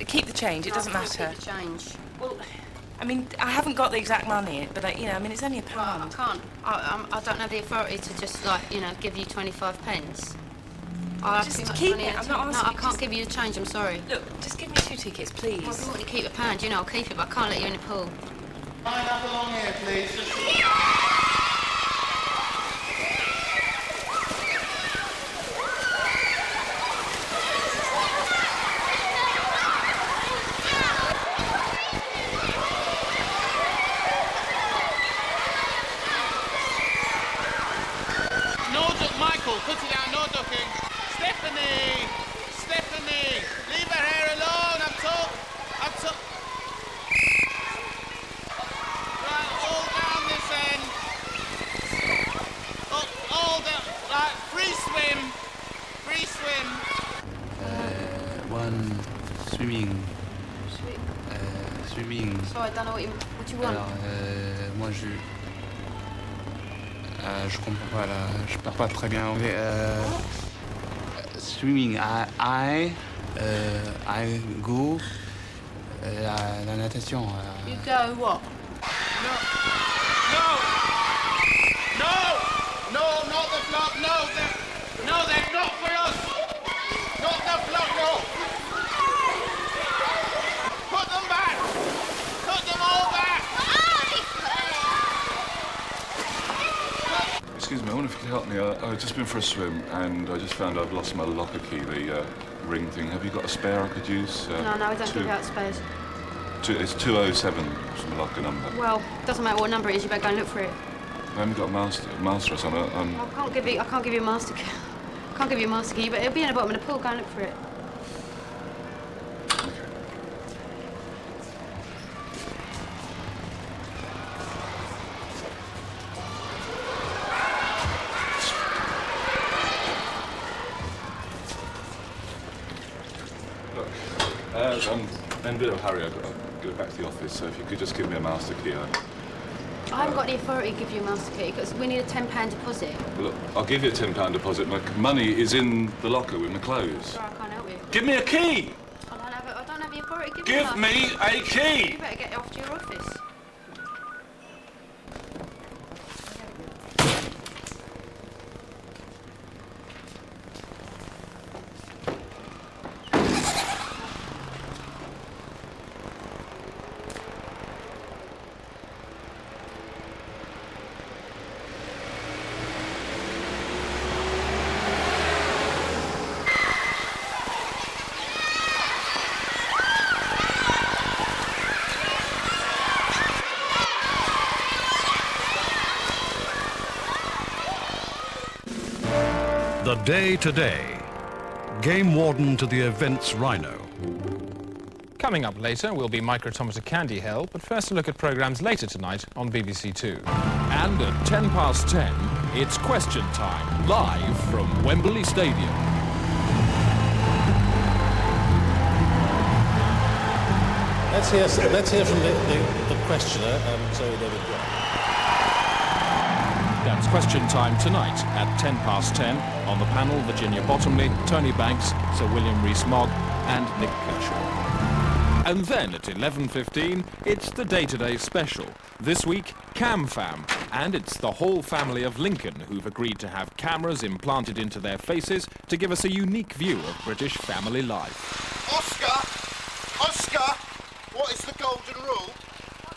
keep the change. It doesn't matter. Keep the change. Well, I mean, I haven't got the exact money, but you know, I mean, it's only £1. Well, I can't. I don't have the authority to just like, you know, give you 25 pence. Just keep it. I'm not asking. No, I can't give you the change. I'm sorry. Look, just give me 2 tickets, please. Well, if you want to keep £1, you know, I'll keep it, but I can't let you in the pool. Line up along here, please. No duck, Michael, put it down, no ducking. Stephanie! Stephanie! Leave her hair alone, I've told... Right, all down this end. All down, right, free swim. Free swim. One swimming. Swimming. Sorry, I don't know what you want. Alors, moi je comprends pas là, je parle pas très bien anglais. Swimming, I go la natation. You go what? No, not the flock, no, they're not for us. Not the flock, no. Put them back. Put them all back. Excuse me, I wonder if you could help me. I've just been for a swim and I just found I've lost my locker key, the ring thing. Have you got a spare I could use? No, we don't give out spares. It's 207, it's my locker number. Well, doesn't matter what number it is, you better go and look for it. I haven't got a master or something. I can't give you a master key. I can't give you a master key, but it'll be in the bottom of the pool. Go and look for it. I'm in a bit of a hurry. I've got to go go back to the office, so if you could just give me a master key. I haven't got the authority to give you a master key because we need a £10 deposit. Well, look, I'll give you a £10 deposit. My money is in the locker with my clothes. Sorry, I can't help you. Give me a key! I don't have the authority to give Give you a me a key! You better get off to your office. The Day Today. Game warden to the event's rhino. Coming up later will be microtometer candy hell, but first a look at programmes later tonight on BBC Two. And at 10:10, it's question time, live from Wembley Stadium. Let's hear from the questioner, so there we go. That's question time tonight at 10:10 on the panel Virginia Bottomley, Tony Banks, Sir William Rees-Mogg and Nick Kershaw. And then at 11:15, it's the Day-to-Day special. This week, Cam Fam, and it's the whole family of Lincoln who've agreed to have cameras implanted into their faces to give us a unique view of British family life. Oscar, what is the golden rule?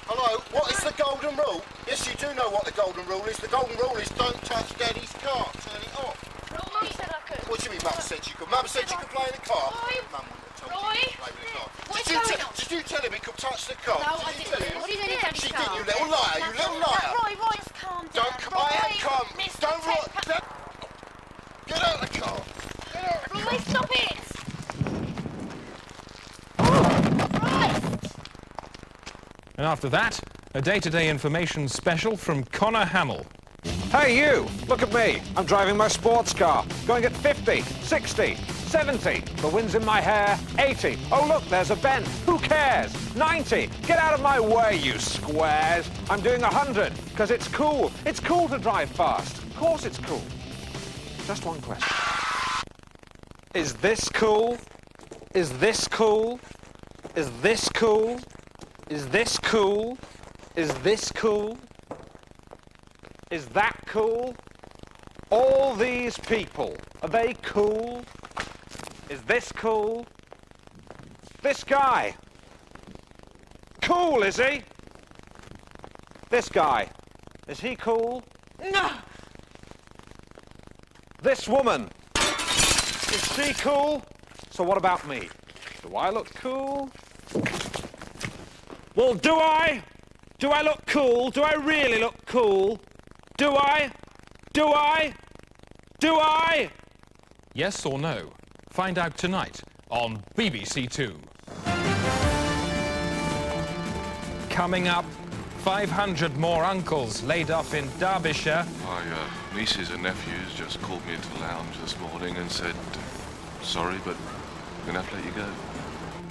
Hello, what is the golden rule? Yes, you do know what the golden rule is. The golden rule is don't touch Daddy's car. Turn it off. Mum said I could. What do you mean Mum said you could? Mum said you could play in the car. Mum wouldn't have told you to play with the car. What's going on? Did you tell him he could touch the car? No, I didn't. What do you mean he touched She the did, car? you little liar, you little liar. Roy, just calm down. I am calm. Get out of the car. Roy, stop it! And after that, a day-to-day information special from Connor Hamill. Hey you, look at me. I'm driving my sports car, going at 50, 60, 70. The wind's in my hair, 80. Oh look, there's a bend. Who cares? 90. Get out of my way, you squares. I'm doing 100, because it's cool. It's cool to drive fast. Of course it's cool. Just one question. Is this cool? Is this cool? Is this cool? Is this cool? Is this cool? Is that cool? All these people, are they cool? Is this cool? This guy. Cool, is he? This guy. Is he cool? No. This woman. Is she cool? So what about me? Do I look cool? Well, do I? Do I look cool? Do I really look cool? Do I? Do I? Do I? Yes or no? Find out tonight on BBC Two. Coming up, 500 more uncles laid off in Derbyshire. My nieces and nephews just called me into the lounge this morning and said, sorry, but we're going to have to let you go.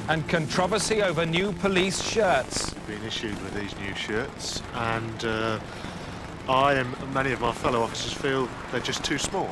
And controversy over new police shirts. Been issued with these new shirts, and I and many of my fellow officers feel they're just too small.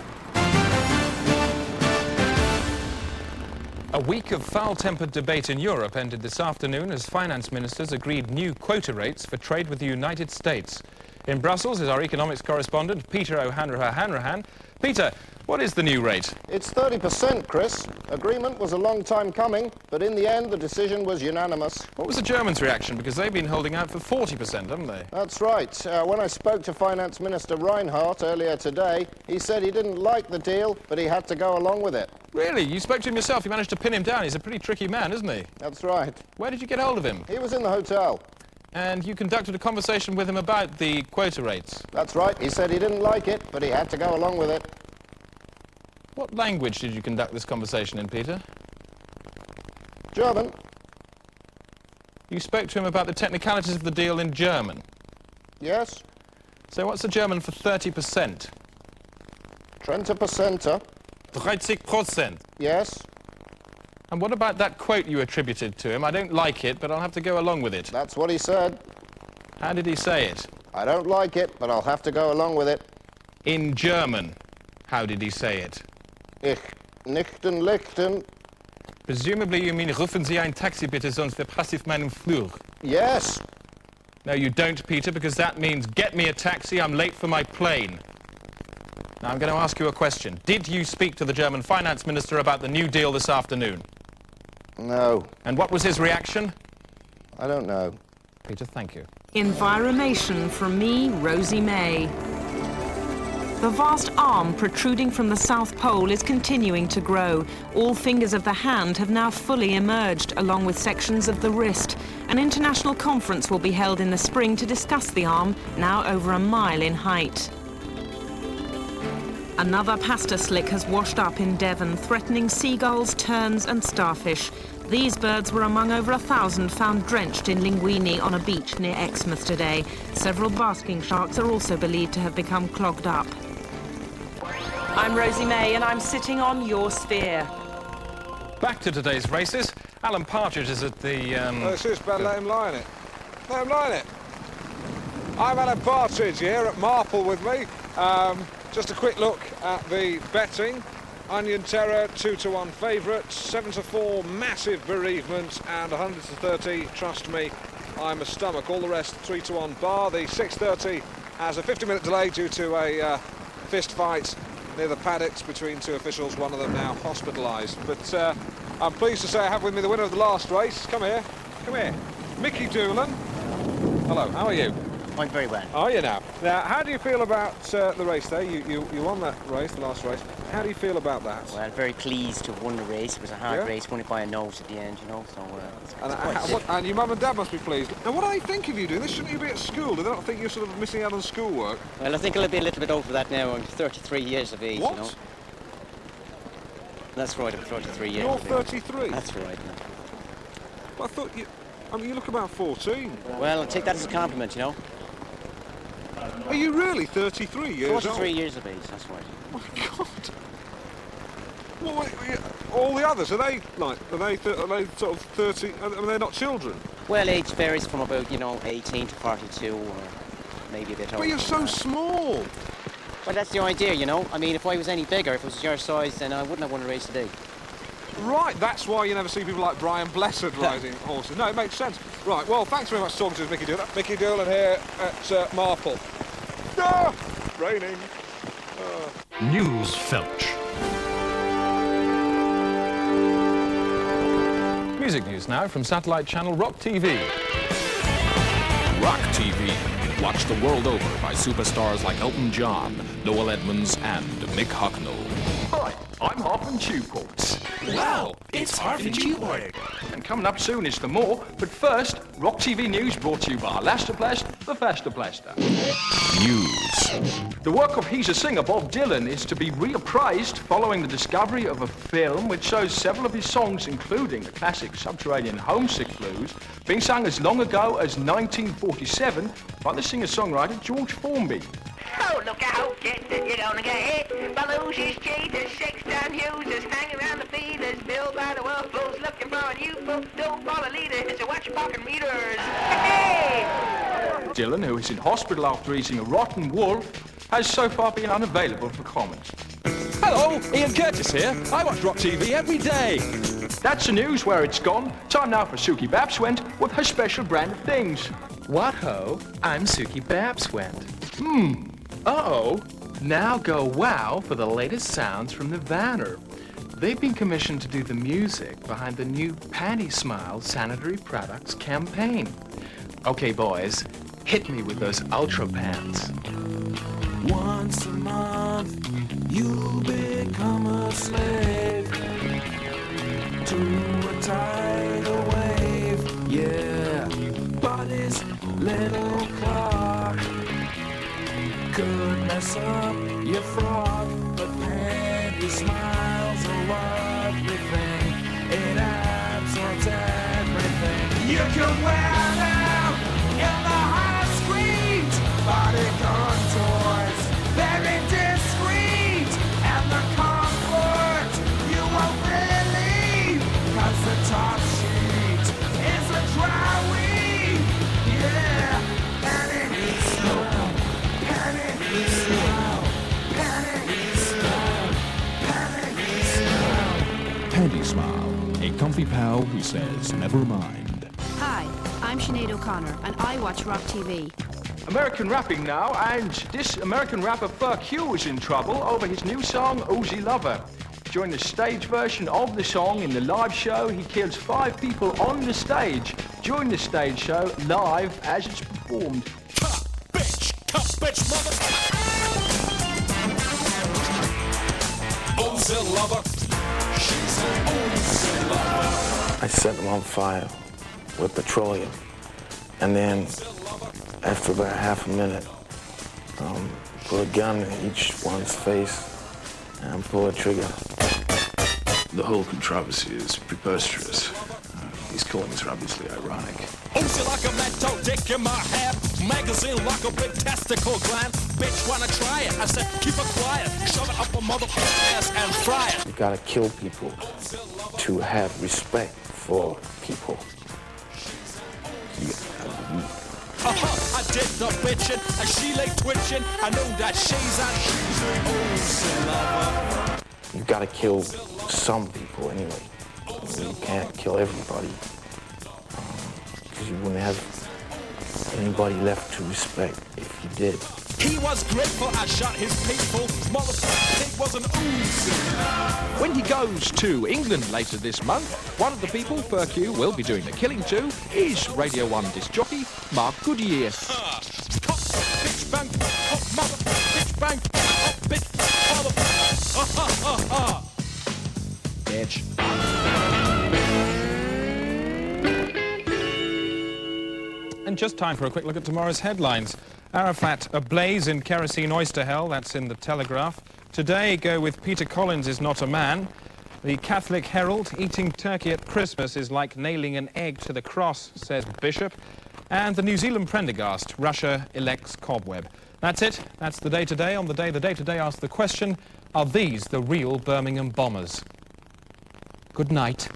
A week of foul-tempered debate in Europe ended this afternoon as finance ministers agreed new quota rates for trade with the United States. In Brussels is our economics correspondent, Peter O'Hanrahan. Peter, what is the new rate? It's 30%, Chris. Agreement was a long time coming, but in the end the decision was unanimous. What was the Germans' reaction? Because they've been holding out for 40%, haven't they? That's right. When I spoke to Finance Minister Reinhardt earlier today, he said he didn't like the deal, but he had to go along with it. Really? You spoke to him yourself? You managed to pin him down? He's a pretty tricky man, isn't he? That's right. Where did you get hold of him? He was in the hotel. And you conducted a conversation with him about the quota rates? That's right. He said he didn't like it, but he had to go along with it. What language did you conduct this conversation in, Peter? German. You spoke to him about the technicalities of the deal in German? Yes. So what's the German for 30%? 30%. 30%. Yes. And what about that quote you attributed to him? I don't like it, but I'll have to go along with it. That's what he said. How did he say it? I don't like it, but I'll have to go along with it. In German, how did he say it? Ich nichten lichten. Presumably you mean, rufen Sie ein Taxi bitte, sonst verpasse ich meinen Flug. Yes. No, you don't, Peter, because that means get me a taxi, I'm late for my plane. Now, I'm going to ask you a question. Did you speak to the German finance minister about the New Deal this afternoon? No. And what was his reaction? I don't know. Peter, thank you. Environation from me, Rosie May. The vast arm protruding from the South Pole is continuing to grow. All fingers of the hand have now fully emerged, along with sections of the wrist. An international conference will be held in the spring to discuss the arm, now over a mile in height. Another pasta slick has washed up in Devon, threatening seagulls, terns and starfish. These birds were among over 1,000 found drenched in linguine on a beach near Exmouth today. Several basking sharks are also believed to have become clogged up. I'm Rosie May and I'm sitting on your sphere. Back to today's races. Alan Partridge is at the... It's just about let him lie in it. Let him lie in it. I'm Alan Partridge here at Marple with me. Just a quick look at the betting. Onion Terror, 2-1 favourite, 7-4 massive bereavement, and 100-30, trust me, I'm a stomach. All the rest 3-1 bar. The 6:30 has a 50-minute delay due to a fist fight near the paddocks between two officials, one of them now hospitalised. But I'm pleased to say I have with me the winner of the last race. Come here, Mickey Doolan. Hello, how are you? I'm very well. Are you now? Now, how do you feel about the race there? You won that race, the last race. How do you feel about that? Well, very pleased to have won the race. It was a hard race, won it by a nose at the end, you know, so it's quite and your mum and dad must be pleased. Now, what do they think of you doing this? Shouldn't you be at school? Do they not think you're sort of missing out on schoolwork? Well, I think I'll be a little bit over that now. I'm 33 years of age, what? You know. That's right, I'm 33 years You're of age. 33? That's right. Well, I thought you... I mean, you look about 14. Well, I'll take that as a compliment, you know. Are you really 33 years old? 43 years of age, that's right. Oh my God. Well, all the others, are they sort of 30, are they not children? Well, age varies from about, you know, 18 to 42, or maybe a bit older. But you're so small. Well, that's the idea, you know. I mean, if I was any bigger, if it was your size, then I wouldn't have won a race today. Right, that's why you never see people like Brian Blessed riding horses. No, it makes sense. Right, well, thanks very much for talking to us, Mickey Doolan. Mickey Doolan here at Marple. Ah, raining. News Felch. Music news now from satellite channel Rock TV. Rock TV. Watched the world over by superstars like Elton John, Noel Edmonds, and Mick Hucknall. Hi, I'm Harvin Tewport. Wow, it's Harvin Tewport. And coming up soon is the more, but first, Rock TV News brought to you by Lasterplast, the Faster Plaster. News. The work of He's a Singer Bob Dylan is to be reappraised following the discovery of a film which shows several of his songs, including the classic Subterranean Homesick Blues, being sung as long ago as 1947 by the singer-songwriter George Formby. Oh, look out, kid, you're gonna get hit. Belush's cheaters, shakes down Hughes, hanging around the feeders, billed by the waffles, looking for a new foot, don't follow leaders, so watch your pocket meters. Hey! Dylan, who is in hospital after eating a rotten wolf, has so far been unavailable for comment. Hello, Ian Curtis here. I watch Rock TV every day. That's the news where it's gone. Time now for Suki Babswent with her special brand of things. What ho? I'm Suki Babswent. Uh-oh. Now go wow for the latest sounds from the Vanner. They've been commissioned to do the music behind the new Panty Smile sanitary products campaign. Okay, boys, hit me with those ultra pants. Once a month, you'll become a slave to a tidal wave. Yeah, but his little clock could mess up your frock, but Panty Smiles are everything. It absorbs everything. You can wear them in the high screens, body contours, very discreet, and the comfort you won't believe, 'cause comfy pal who says, never mind. Hi, I'm Sinead O'Connor, and I watch Rock TV. American rapping now, and this American rapper Ferg Hugh is in trouble over his new song, Uzi Lover. During the stage version of the song in the live show, he kills 5 people on the stage during the stage show, live as it's performed. Cut, bitch, mother. Uzi Lover. She's an Uzi Lover. I set them on fire with petroleum, and then after about half a minute, put a gun in each one's face and pull a trigger. The whole controversy is preposterous. These callings are obviously ironic. Uzi like a mental dick in my head. Magazine like a big testicle gland. Bitch wanna try it? I said keep it quiet. Shove it up a motherfucker's ass and fry it. You gotta kill people to have respect for people. I did the bitchin', and she lay twitching. I know that she's an Uzi lover. You gotta kill some people anyway. You can't kill everybody, because you wouldn't have anybody left to respect if you did. He was grateful I shot his people. Motherfucker, he was an Uzi. When he goes to England later this month, one of the people Ferg Hugh will be doing the killing to is Radio 1 disc jockey Mark Goodyear. Bitch bang, mother, bitch bang, bitch, mother, bitch. And just time for a quick look at tomorrow's headlines. Arafat ablaze in kerosene oyster hell, that's in the Telegraph. Today, go with Peter Collins is not a man. The Catholic Herald, eating turkey at Christmas is like nailing an egg to the cross, says Bishop. And the New Zealand Prendergast, Russia elects Cobweb. That's it. That's the day today. On the day today asks the question, are these the real Birmingham bombers? Good night.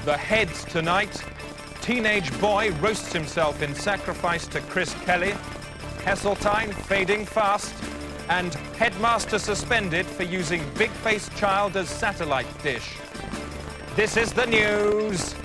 The heads tonight. Teenage boy roasts himself in sacrifice to Chris Kelly. Heseltine fading fast. And headmaster suspended for using big-faced child as satellite dish. This is the news.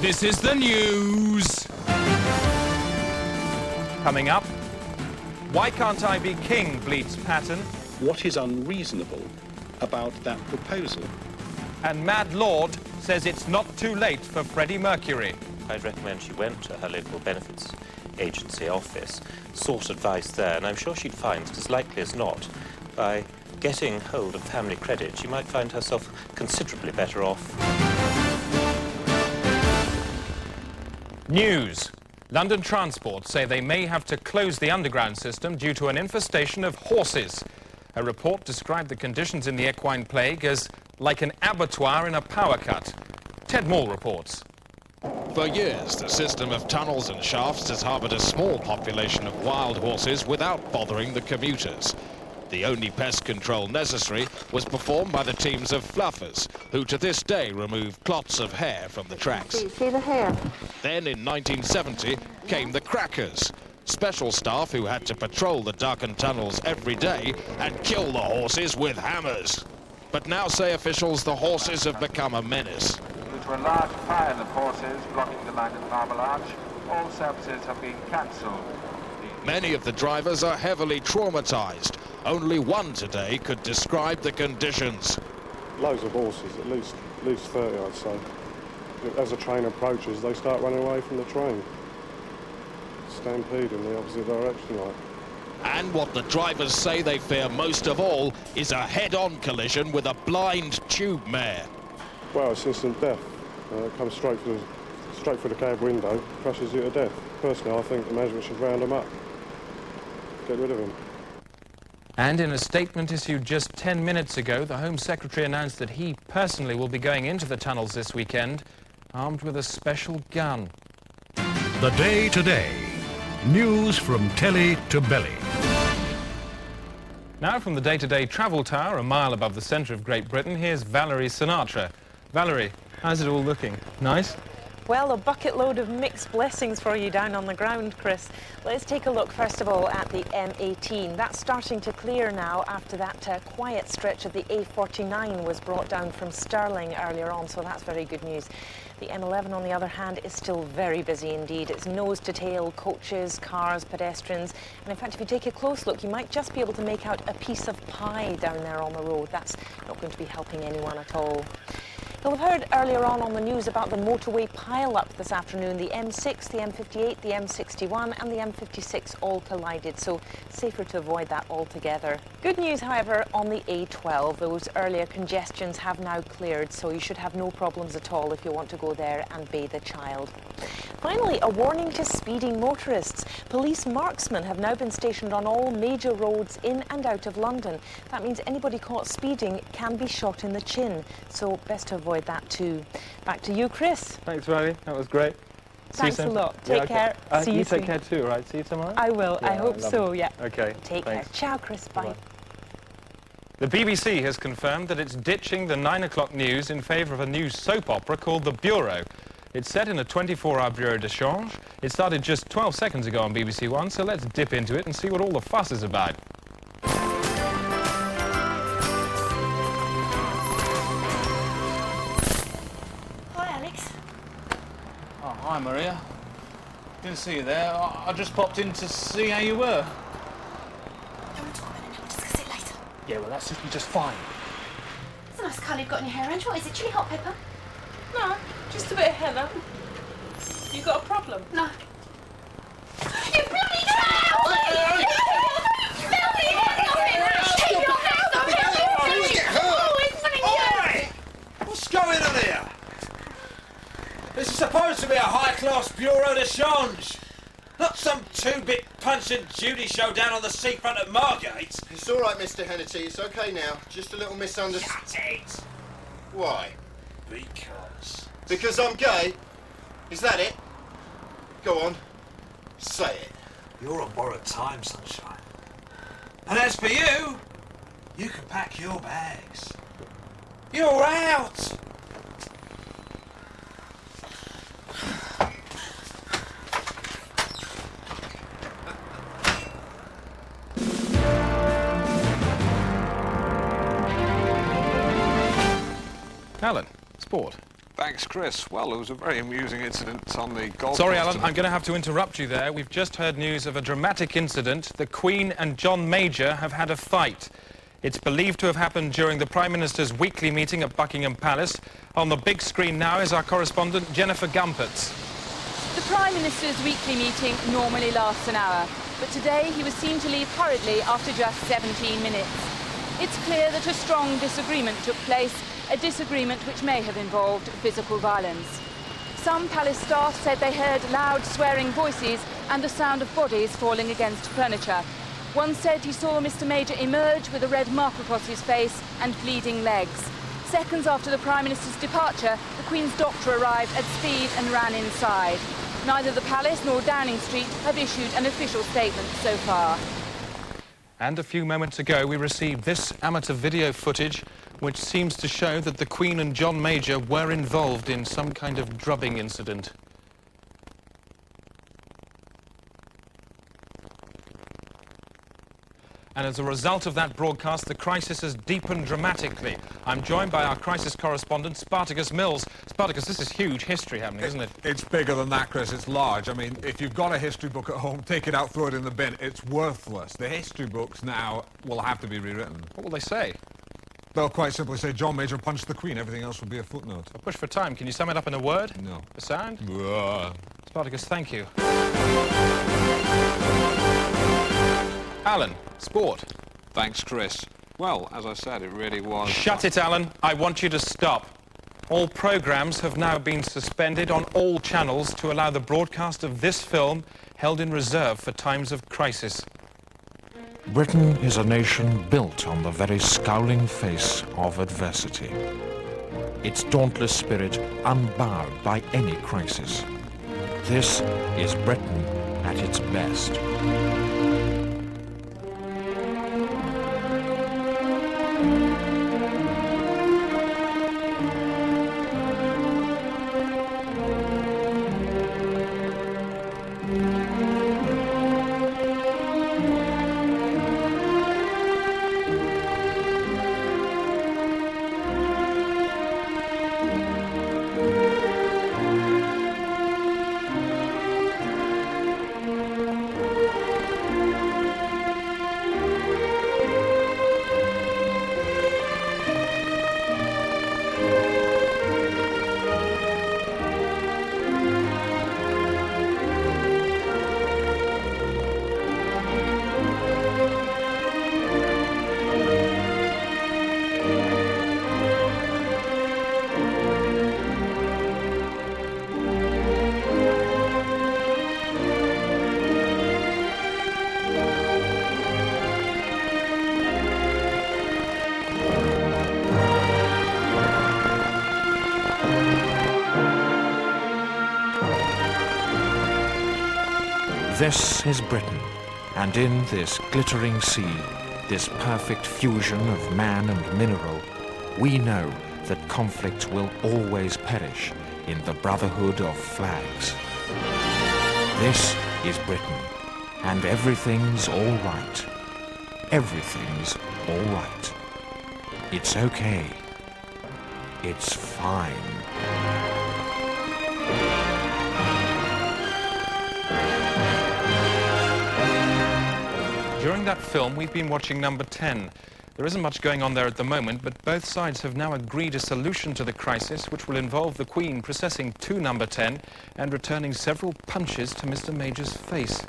This is the news. Coming up, why can't I be king, bleats Patton. What is unreasonable about that proposal? And Mad Lord says it's not too late for Freddie Mercury. I'd recommend she went to her local benefits agency office, sought advice there, and I'm sure she'd find that as likely as not, by getting hold of family credit, she might find herself considerably better off. News. London Transport say they may have to close the underground system due to an infestation of horses. A report described the conditions in the equine plague as like an abattoir in a power cut. Ted Moore reports. For years, the system of tunnels and shafts has harboured a small population of wild horses without bothering the commuters. The only pest control necessary was performed by the teams of fluffers, who to this day remove clots of hair from the tracks. See the hair? Then in 1970 came the crackers, special staff who had to patrol the darkened tunnels every day and kill the horses with hammers. But now, say officials, the horses have become a menace. Due to a large pile of horses blocking the line at Marble Arch, all services have been cancelled. Many of the drivers are heavily traumatized. Only one today could describe the conditions. Loads of horses, at least 30, I'd say. As the train approaches, they start running away from the train. Stampede in the opposite direction, like. And what the drivers say they fear most of all is a head-on collision with a blind tube mare. Well, it's instant death. It comes straight through the cab window, crashes you to death. Personally, I think the management should round him up. Get rid of him. And in a statement issued just 10 minutes ago, the Home Secretary announced that he personally will be going into the tunnels this weekend, armed with a special gun. The Day Today. News from telly to belly. Now from the day-to-day travel tower, a mile above the centre of Great Britain, here's Valerie Sinatra. Valerie, how's it all looking? Nice? Well, a bucket load of mixed blessings for you down on the ground, Chris. Let's take a look first of all at the M18. That's starting to clear now after that quiet stretch of the A49 was brought down from Stirling earlier on, so that's very good news. The M11, on the other hand, is still very busy indeed. It's nose to tail, coaches, cars, pedestrians. And in fact, if you take a close look, you might just be able to make out a piece of pie down there on the road. That's not going to be helping anyone at all. You'll have heard earlier on the news about the motorway pile-up this afternoon. The M6, the M58, the M61 and the M56 all collided, so safer to avoid that altogether. Good news, however, on the A12. Those earlier congestions have now cleared, so you should have no problems at all if you want to go there and bathe a child. Finally, a warning to speeding motorists. Police marksmen have now been stationed on all major roads in and out of London. That means anybody caught speeding can be shot in the chin, so best to avoid that too. Back to you, Chris. Thanks, Valerie. That was great. Thanks a lot. Take care. See you soon. Take care too, right? See you tomorrow? I will. Yeah, I hope so, yeah. Okay. Take care. Ciao, Chris. Bye. The BBC has confirmed that it's ditching the 9 o'clock news in favour of a new soap opera called The Bureau. It's set in a 24-hour bureau de change. It started just 12 seconds ago on BBC One, so let's dip into it and see what all the fuss is about. Hi, Maria. Didn't see you there. I just popped in to see how you were. Don't want to talk about it now. We'll discuss it later. Yeah, well, that's just fine. It's a nice colour you've got in your hair, Ange. What is it? Chili hot pepper? No, just a bit of henna. You got a problem? No. You bloody cow! What's going on here? This is supposed to be a high-class bureau de change, not some two-bit Punch and Judy show down on the seafront at Margate. It's all right, Mr. Hennity. It's okay now. Just a little misunderstanding. Shut it! Why? Because I'm gay? Is that it? Go on. Say it. You're on borrowed time, sunshine. And as for you, you can pack your bags. You're out! Alan, sport. Thanks, Chris. Well, there was a very amusing incident on the golf Sorry, course Alan, I'm going to have to interrupt you there. We've just heard news of a dramatic incident. The Queen and John Major have had a fight. It's believed to have happened during the Prime Minister's weekly meeting at Buckingham Palace. On the big screen now is our correspondent, Jennifer Gumpertz. The Prime Minister's weekly meeting normally lasts an hour, but today he was seen to leave hurriedly after just 17 minutes. It's clear that a strong disagreement took place, a disagreement which may have involved physical violence. Some palace staff said they heard loud swearing voices and the sound of bodies falling against furniture. One said he saw Mr. Major emerge with a red mark across his face and bleeding legs. Seconds after the Prime Minister's departure, the Queen's doctor arrived at speed and ran inside. Neither the Palace nor Downing Street have issued an official statement so far. And a few moments ago, we received this amateur video footage which seems to show that the Queen and John Major were involved in some kind of drubbing incident. And as a result of that broadcast, the crisis has deepened dramatically. I'm joined by our crisis correspondent, Spartacus Mills. Spartacus, this is huge history happening, isn't it? It's bigger than that, Chris. It's large. I mean, if you've got a history book at home, take it out, throw it in the bin. It's worthless. The history books now will have to be rewritten. What will they say? They'll quite simply say, John Major punched the Queen. Everything else will be a footnote. A push for time. Can you sum it up in a word? No. A sound? Spartacus, thank you. Alan, sport. Thanks, Chris. Well, as I said, it really was... Shut it, Alan. I want you to stop. All programmes have now been suspended on all channels to allow the broadcast of this film held in reserve for times of crisis. Britain is a nation built on the very scowling face of adversity. Its dauntless spirit unbowed by any crisis. This is Britain at its best. This is Britain, and in this glittering sea, this perfect fusion of man and mineral, we know that conflict will always perish in the brotherhood of flags. This is Britain, and everything's all right. Everything's all right. It's okay. It's fine. During that film, we've been watching number 10. There isn't much going on there at the moment, but both sides have now agreed a solution to the crisis, which will involve the Queen processing to number 10 and returning several punches to Mr. Major's face.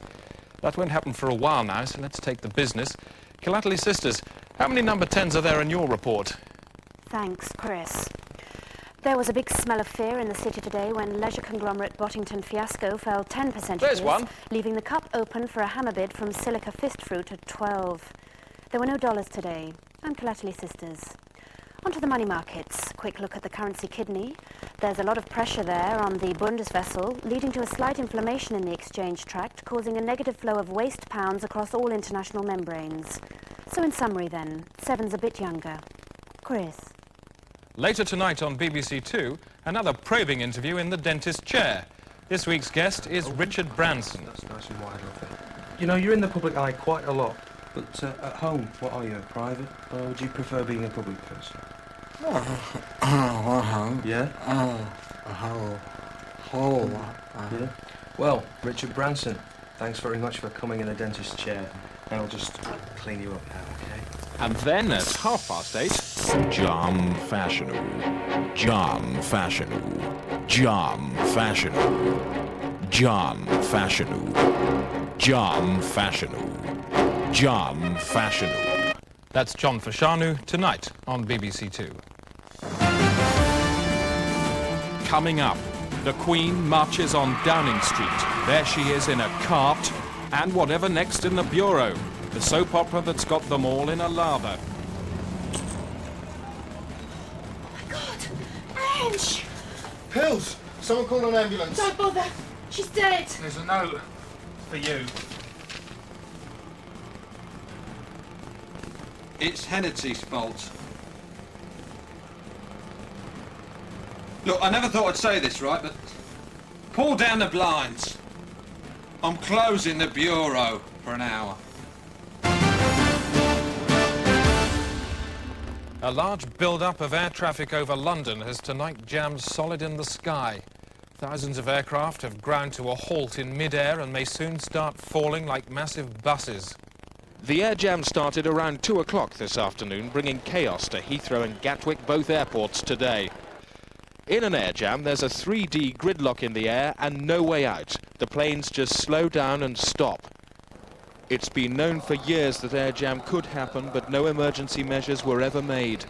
That won't happen for a while now, so let's take the business. Killatley sisters, how many number 10s are there in your report? Thanks, Chris. There was a big smell of fear in the city today when leisure conglomerate Bottington Fiasco fell 10 percentages, leaving the cup open for a hammer bid from Silica Fist Fruit at 12. There were no dollars today. I'm Killatley sisters. Onto the money markets. Quick look at the currency kidney. There's a lot of pressure there on the Bundeswessel, leading to a slight inflammation in the exchange tract, causing a negative flow of waste pounds across all international membranes. So in summary then, seven's a bit younger. Chris. Later tonight on BBC Two, another probing interview in the dentist's chair. This week's guest is Richard Branson. That's nice and wide, lovely. You know, you're in the public eye quite a lot, but at home, what are you, private? Or would you prefer being a public person? Yeah? Yeah? Well, Richard Branson, thanks very much for coming in a dentist's chair. And I'll just clean you up now, okay? And then at 8:30, John Fashionable. John Fashionable. John Fashionable. John Fashionable. John Fashionable. John Fashionable. That's John Fashanu tonight on BBC Two. Coming up, the Queen marches on Downing Street. There she is in a cart, and whatever next in the bureau. The soap opera that's got them all in a lather. Oh my God! Ange! Pills! Someone call an ambulance. Don't bother. She's dead. There's a note for you. It's Hennessy's fault. Look, I never thought I'd say this, right, but pull down the blinds. I'm closing the bureau for an hour. A large build-up of air traffic over London has tonight jammed solid in the sky. Thousands of aircraft have ground to a halt in mid-air and may soon start falling like massive buses. The air jam started around 2 o'clock this afternoon, bringing chaos to Heathrow and Gatwick, both airports today. In an air jam, there's a 3D gridlock in the air and no way out. The planes just slow down and stop. It's been known for years that air jam could happen, but no emergency measures were ever made.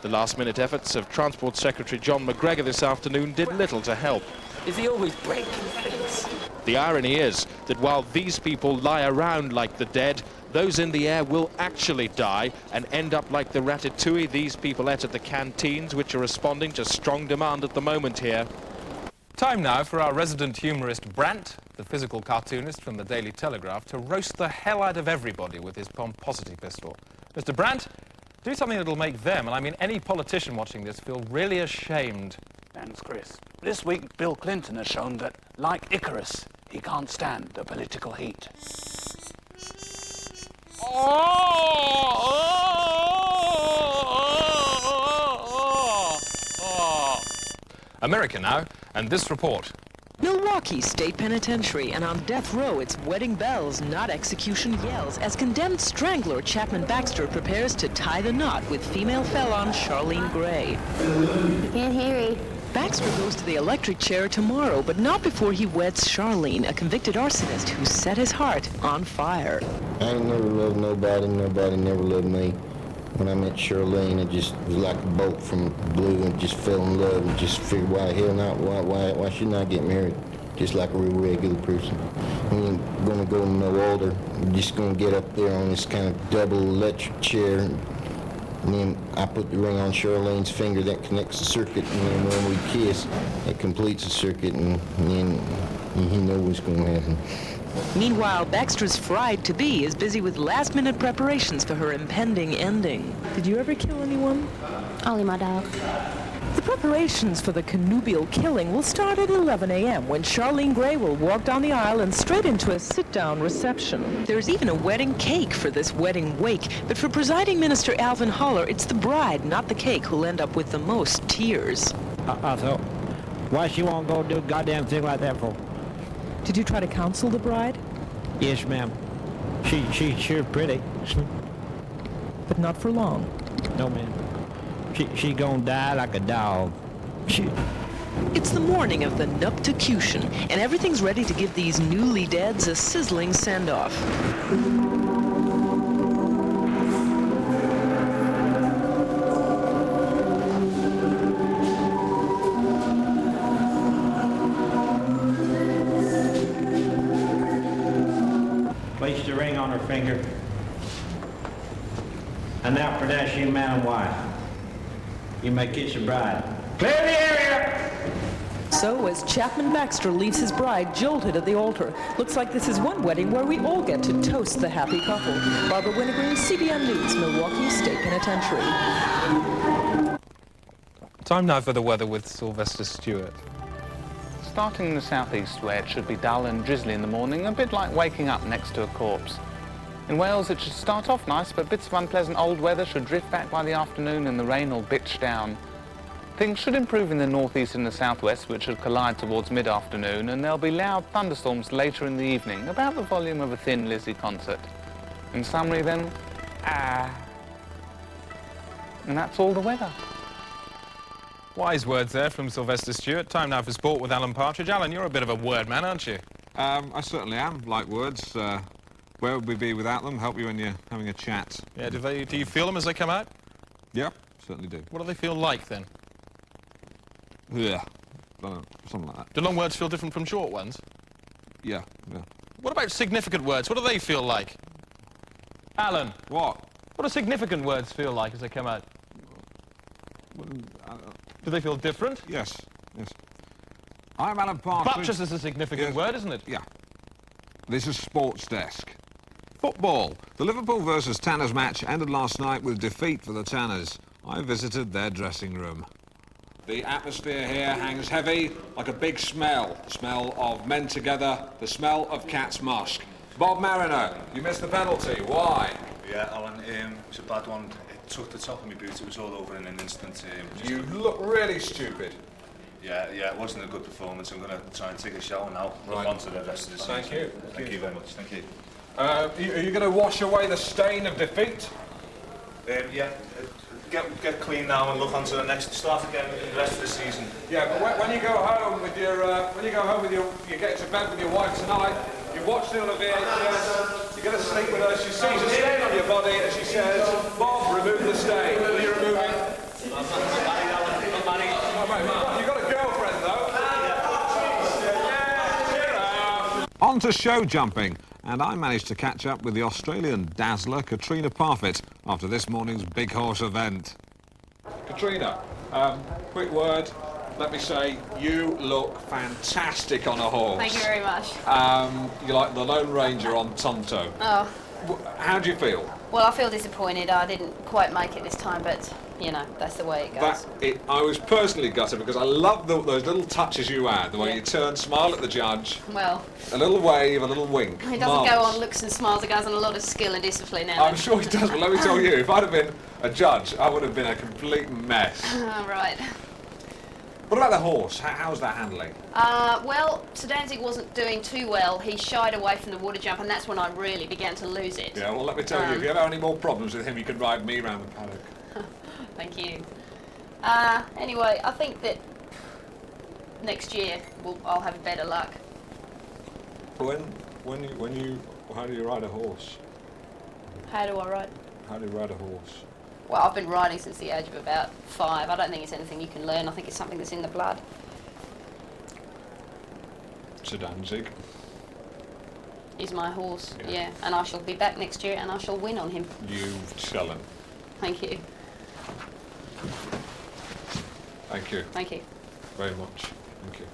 The last-minute efforts of Transport Secretary John McGregor this afternoon did little to help. Is he always breaking things? The irony is that while these people lie around like the dead, those in the air will actually die and end up like the ratatouille these people ate at the canteens, which are responding to strong demand at the moment here. Time now for our resident humorist Brant, the physical cartoonist from the Daily Telegraph, to roast the hell out of everybody with his pomposity pistol. Mr. Brant, do something that'll make them, and I mean any politician watching this, feel really ashamed. Thanks, Chris. This week, Bill Clinton has shown that, like Icarus, he can't stand the political heat. America now, and this report. Milwaukee State Penitentiary, and on death row it's wedding bells, not execution yells, as condemned strangler Chapman Baxter prepares to tie the knot with female felon Charlene Gray. Can't hear you. Baxter goes to the electric chair tomorrow, but not before he weds Charlene, a convicted arsonist who set his heart on fire. I ain't never loved nobody never loved me. When I met Charlene, it just was like a bolt from blue, and just fell in love and just figured, why the hell not? Why shouldn't I get married? Just like a real regular person. We ain't gonna go no older. We're just gonna get up there on this kind of double electric chair, and then I put the ring on Charlene's finger that connects the circuit, and then when we kiss, it completes the circuit, and then you know what's gonna happen. Meanwhile, Baxter's bride-to-be is busy with last-minute preparations for her impending ending. Did you ever kill anyone? Ollie, my dog. The preparations for the connubial killing will start at 11 a.m. when Charlene Gray will walk down the aisle and straight into a sit-down reception. There's even a wedding cake for this wedding wake, but for presiding minister Alvin Holler, it's the bride, not the cake, who'll end up with the most tears. So, why she won't go do a goddamn thing like that for? Did you try to counsel the bride? Yes, ma'am. She's sure pretty. But not for long. No, ma'am. She gonna die like a dog. It's the morning of the nupticution, and everything's ready to give these newly deads a sizzling send-off. Place the ring on her finger. And now pronounce you man and wife. You may kiss your bride. Clear the area! So, as Chapman Baxter leaves his bride jolted at the altar, looks like this is one wedding where we all get to toast the happy couple. Barbara Winogreen, CBN News, Milwaukee State Penitentiary. Time now for the weather with Sylvester Stewart. Starting in the southeast, where it should be dull and drizzly in the morning, a bit like waking up next to a corpse. In Wales, it should start off nice, but bits of unpleasant old weather should drift back by the afternoon and the rain will bitch down. Things should improve in the northeast and the southwest, which should collide towards mid-afternoon, and there'll be loud thunderstorms later in the evening, about the volume of a Thin Lizzy concert. In summary, then, and that's all the weather. Wise words there from Sylvester Stewart. Time now for sport with Alan Partridge. Alan, you're a bit of a word man, aren't you? I certainly am. Like words. Where would we be without them? Help you when you're having a chat. Yeah, do you feel them as they come out? Yeah, certainly do. What do they feel like, then? Yeah, something like that. Do long words feel different from short ones? Yeah. What about significant words? What do they feel like? Alan. What? What do significant words feel like as they come out? Do they feel different? Yes. I'm Alan Partridge. Buttress is a significant word, isn't it? Yeah. This is Sports Desk. Football. The Liverpool versus Tanners match ended last night with defeat for the Tanners. I visited their dressing room. The atmosphere here hangs heavy like a big smell. The smell of men together, the smell of cat's musk. Bob Mariner, you missed the penalty. Why? Yeah, Alan, it was a bad one. It took the top of my boot. It was all over in an instant. You look really stupid. Yeah, it wasn't a good performance. I'm going to try and take a shower now. Look on to the rest of the season. Thank you. Thank you very much. Thank you. Are you going to wash away the stain of defeat? Yeah. Get clean now and look on to the next. Start again in the rest of the season. Yeah, but when you go home with your, you get to bed with your wife tonight. You watch the other VHS. You're going to sleep with her. She sees a stain on your body and she says, "Bob, remove the stain." Will you remove it? I'm not married, Alan. I'm married. You got a girlfriend though. On to show jumping. And I managed to catch up with the Australian dazzler Katrina Parfitt after this morning's big horse event. Katrina, quick word. Let me say, you look fantastic on a horse. Thank you very much. You're like the Lone Ranger on Tonto. Oh. How do you feel? Well, I feel disappointed. I didn't quite make it this time, but, you know, that's the way it goes. I was personally gutted because I love those little touches you had, the way you turn, smile at the judge. Well. A little wave, a little wink. It doesn't go on looks and smiles, it goes on a lot of skill and discipline now. I'm sure it does, but let me tell you, if I'd have been a judge, I would have been a complete mess. Right. What about the horse? How's that handling? Well, Sedanzik wasn't doing too well. He shied away from the water jump, and that's when I really began to lose it. Yeah, well, let me tell you, if you ever have any more problems with him, you can ride me around the paddock. Thank you. Anyway, I think that next year I'll have better luck. How do you ride a horse? How do I ride? How do you ride a horse? Well, I've been riding since the age of about 5. I don't think it's anything you can learn. I think it's something that's in the blood. Sedanzik. He's my horse, yeah. And I shall be back next year and I shall win on him. You tell him. Thank you. Thank you. Thank you. Very much. Thank you.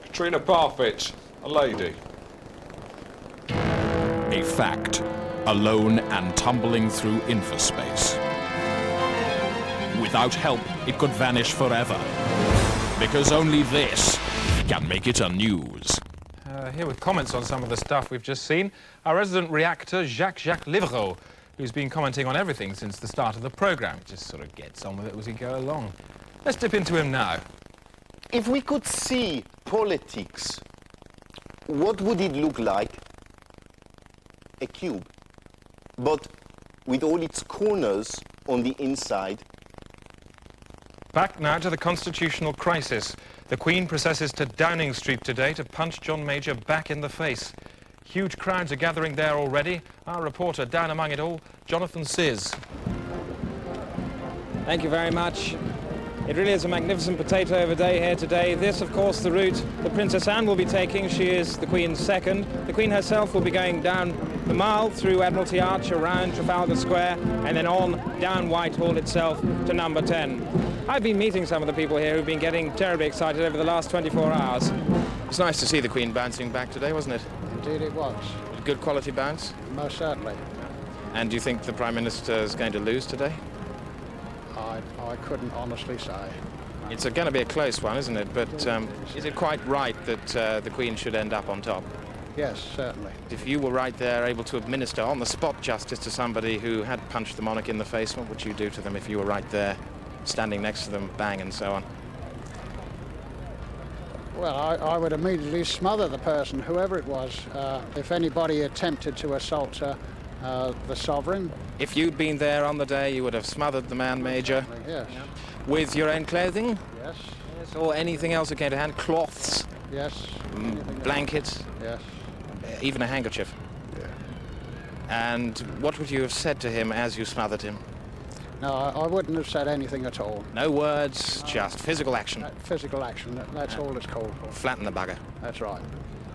Katrina Parfitt, a lady. A fact, alone and tumbling through infospace. Without help, it could vanish forever. Because only this can make it a news. Here with comments on some of the stuff we've just seen, our resident reactor, Jacques Livreau, who's been commenting on everything since the start of the programme. Just sort of gets on with it as we go along. Let's dip into him now. If we could see politics, what would it look like? A cube, but with all its corners on the inside. Back now to the constitutional crisis. The Queen processes to Downing Street today to punch John Major back in the face. Huge crowds are gathering there already. Our reporter down among it all, Jonathan Sizz. Thank you very much. It really is a magnificent potato of a day here today. This, of course, the route that Princess Anne will be taking. She is the Queen's second. The Queen herself will be going down the Mall, through Admiralty Arch, around Trafalgar Square, and then on down Whitehall itself to number 10. I've been meeting some of the people here who've been getting terribly excited over the last 24 hours. It's nice to see the Queen bouncing back today, wasn't it? Indeed it was. Good quality bounce? Most certainly. And do you think the Prime Minister is going to lose today? I couldn't honestly say. It's going to be a close one, isn't it? But is it quite right that the Queen should end up on top? Yes, certainly. If you were right there, able to administer on-the-spot justice to somebody who had punched the monarch in the face, what would you do to them if you were right there, standing next to them, bang, and so on? Well, I would immediately smother the person, whoever it was, if anybody attempted to assault the sovereign. If you'd been there on the day, you would have smothered the man, Major? Yes. With your own clothing? Yes. Or anything else that came to hand? Cloths? Yes. Blankets? Yes. Even a handkerchief? Yeah. And what would you have said to him as you smothered him? No, I wouldn't have said anything at all. No words, just physical action? Physical action, that's all it's called for. Flatten the bugger? That's right.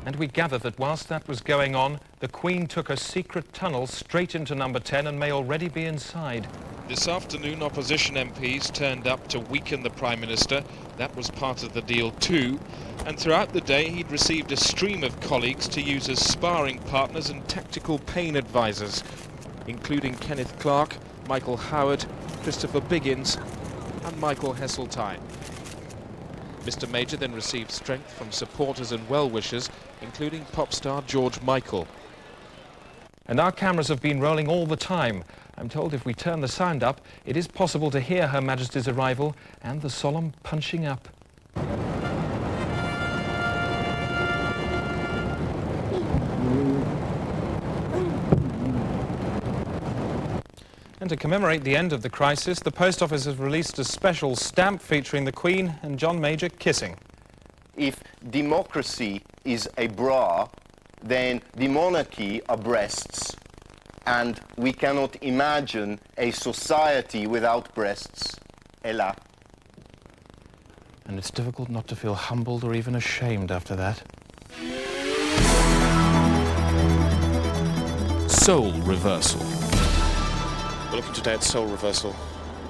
And we gather that whilst that was going on, the Queen took a secret tunnel straight into number 10 and may already be inside. This afternoon, opposition MPs turned up to weaken the Prime Minister. That was part of the deal too. And throughout the day, he'd received a stream of colleagues to use as sparring partners and tactical pain advisors, including Kenneth Clarke, Michael Howard, Christopher Biggins and Michael Heseltine. Mr. Major then received strength from supporters and well-wishers, including pop star George Michael. And our cameras have been rolling all the time. I'm told if we turn the sound up, it is possible to hear Her Majesty's arrival and the solemn punching up. And to commemorate the end of the crisis, the Post Office has released a special stamp featuring the Queen and John Major kissing. If democracy is a bra, then the monarchy are breasts, and we cannot imagine a society without breasts. Hélas. And it's difficult not to feel humbled or even ashamed after that. Soul reversal. We're looking today at soul reversal.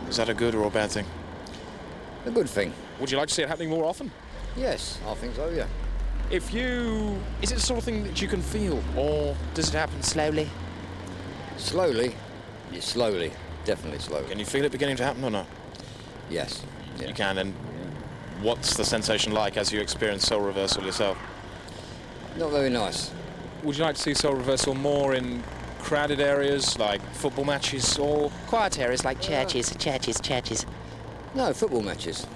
Is that a good or a bad thing? A good thing. Would you like to see it happening more often? Yes, I think so, yeah. If you... Is it the sort of thing that you can feel, or does it happen slowly? Slowly? Yeah, slowly. Definitely slowly. Can you feel it beginning to happen or not? Yes. Yeah. You can, and what's the sensation like as you experience soul reversal yourself? Not very nice. Would you like to see soul reversal more in crowded areas like football matches, or quiet areas like churches? No, football matches.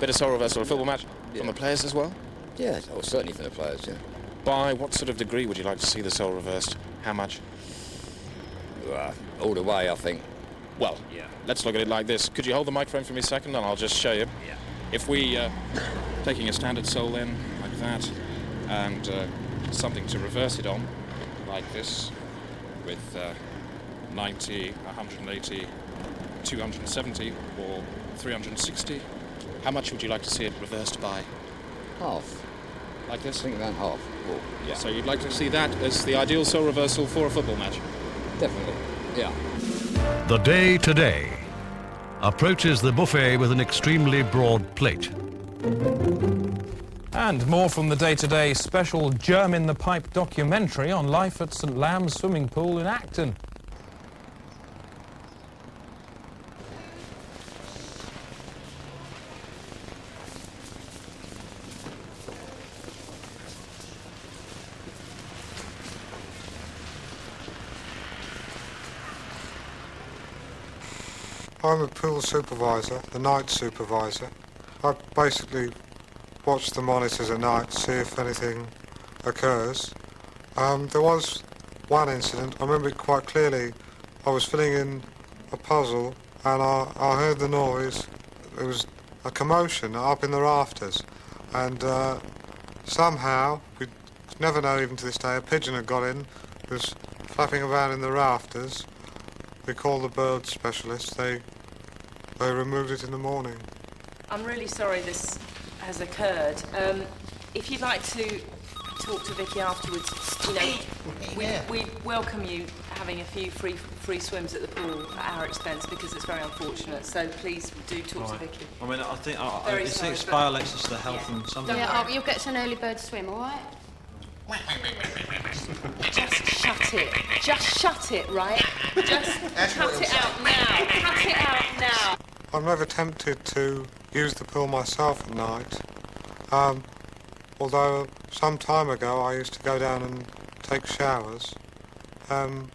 Bit of soul reversal, a football match from the players as well? Yeah, oh, certainly from the players, yeah. By what sort of degree would you like to see the soul reversed? How much? All the way, I think. Well, yeah. Let's look at it like this. Could you hold the microphone for me a second and I'll just show you? Yeah. If we, taking a standard soul in, like that, and something to reverse it on, like this, with 90, 180, 270, or 360, how much would you like to see it reversed by? Half. Like this? I think around half. Oh, yeah. So you'd like to see that as the ideal soul reversal for a football match? Definitely, yeah. The Day Today approaches the buffet with an extremely broad plate. And more from the Day Today special Germ in the Pipe documentary on life at St Lamb's swimming pool in Acton. I'm a pool supervisor, the night supervisor. I basically watch the monitors at night, see if anything occurs. There was one incident, I remember it quite clearly. I was filling in a puzzle and I heard the noise. It was a commotion up in the rafters, and somehow, we never know even to this day, a pigeon had got in, was flapping around in the rafters. We called the bird specialists. They removed it in the morning. I'm really sorry this has occurred. If you'd like to talk to Vicky afterwards, you know, we welcome you having a few free swims at the pool at our expense, because it's very unfortunate. So please do talk to Vicky. I mean, I think it's violates the health and something. Yeah, you'll get an early bird swim, all right? Just shut it. Just shut it, right? Just cut it out now. Cut it out now. I've never attempted to use the pool myself at night, although some time ago I used to go down and take showers, and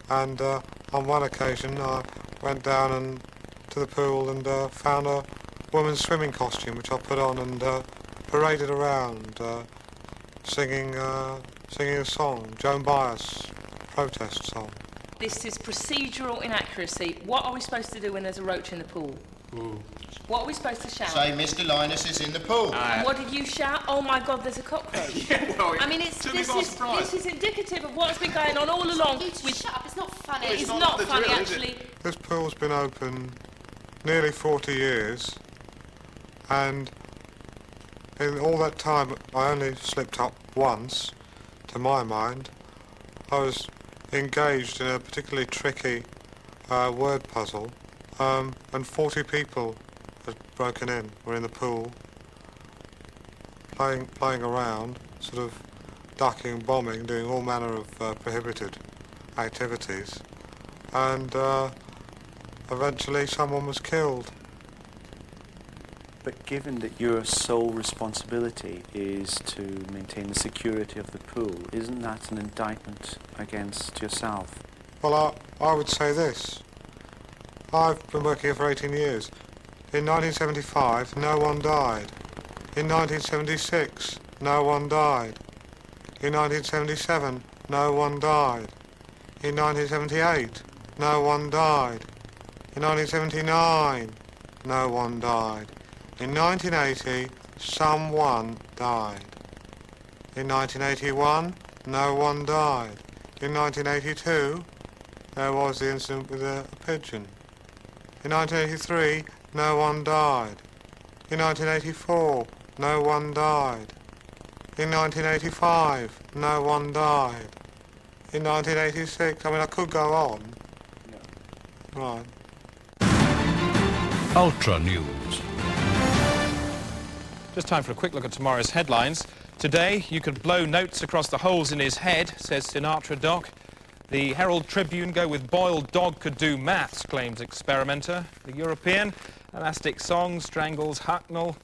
on one occasion I went down and to the pool and found a woman's swimming costume which I put on and paraded around singing a song, Joan Baez protest song. This is procedural inaccuracy. What are we supposed to do when there's a roach in the pool? Ooh. What are we supposed to shout? Say Mr. Linus is in the pool. And what did you shout? Oh my God, there's a cockroach. I mean, this is indicative of what's been going on all along. Shut up, it's not funny. It is not funny, actually. This pool's been open nearly 40 years, and in all that time I only slipped up once, to my mind. I was engaged in a particularly tricky word puzzle, and 40 people had broken in, were in the pool, playing around, sort of ducking, bombing, doing all manner of prohibited activities, and eventually someone was killed. But given that your sole responsibility is to maintain the security of the pool, isn't that an indictment against yourself? Well, I would say this. I've been working here for 18 years. In 1975, no one died. In 1976, no one died. In 1977, no one died. In 1978, no one died. In 1979, no one died. In 1980, someone died. In 1981, no one died. In 1982, there was the incident with a pigeon. In 1983, no one died. In 1984, no one died. In 1985, no one died. In 1986, I mean, I could go on. Right. Ultra News. Just time for a quick look at tomorrow's headlines. Today, you could blow notes across the holes in his head, says Sinatra Doc. The Herald Tribune go with boiled dog could do maths, claims experimenter. The European, elastic song strangles Hucknall.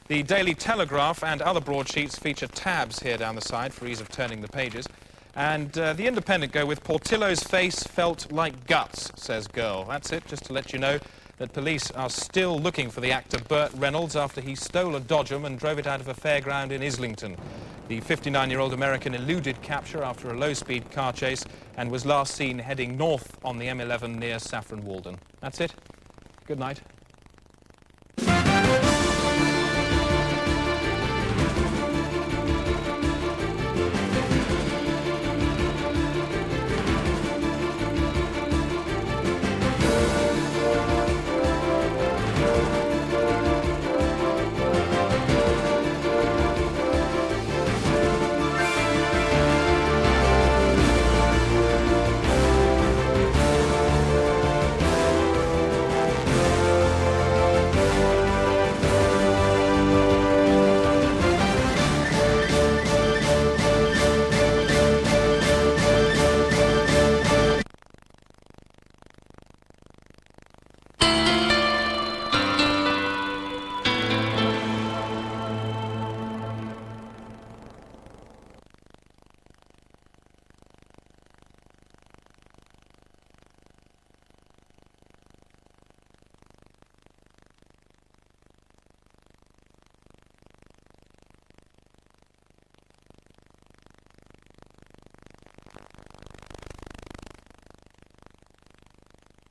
The Daily Telegraph and other broadsheets feature tabs here down the side for ease of turning the pages. And the Independent go with Portillo's face felt like guts, says Girl. That's it, just to let you know that police are still looking for the actor Burt Reynolds after he stole a Dodgem and drove it out of a fairground in Islington. The 59-year-old American eluded capture after a low-speed car chase and was last seen heading north on the M11 near Saffron Walden. That's it. Good night.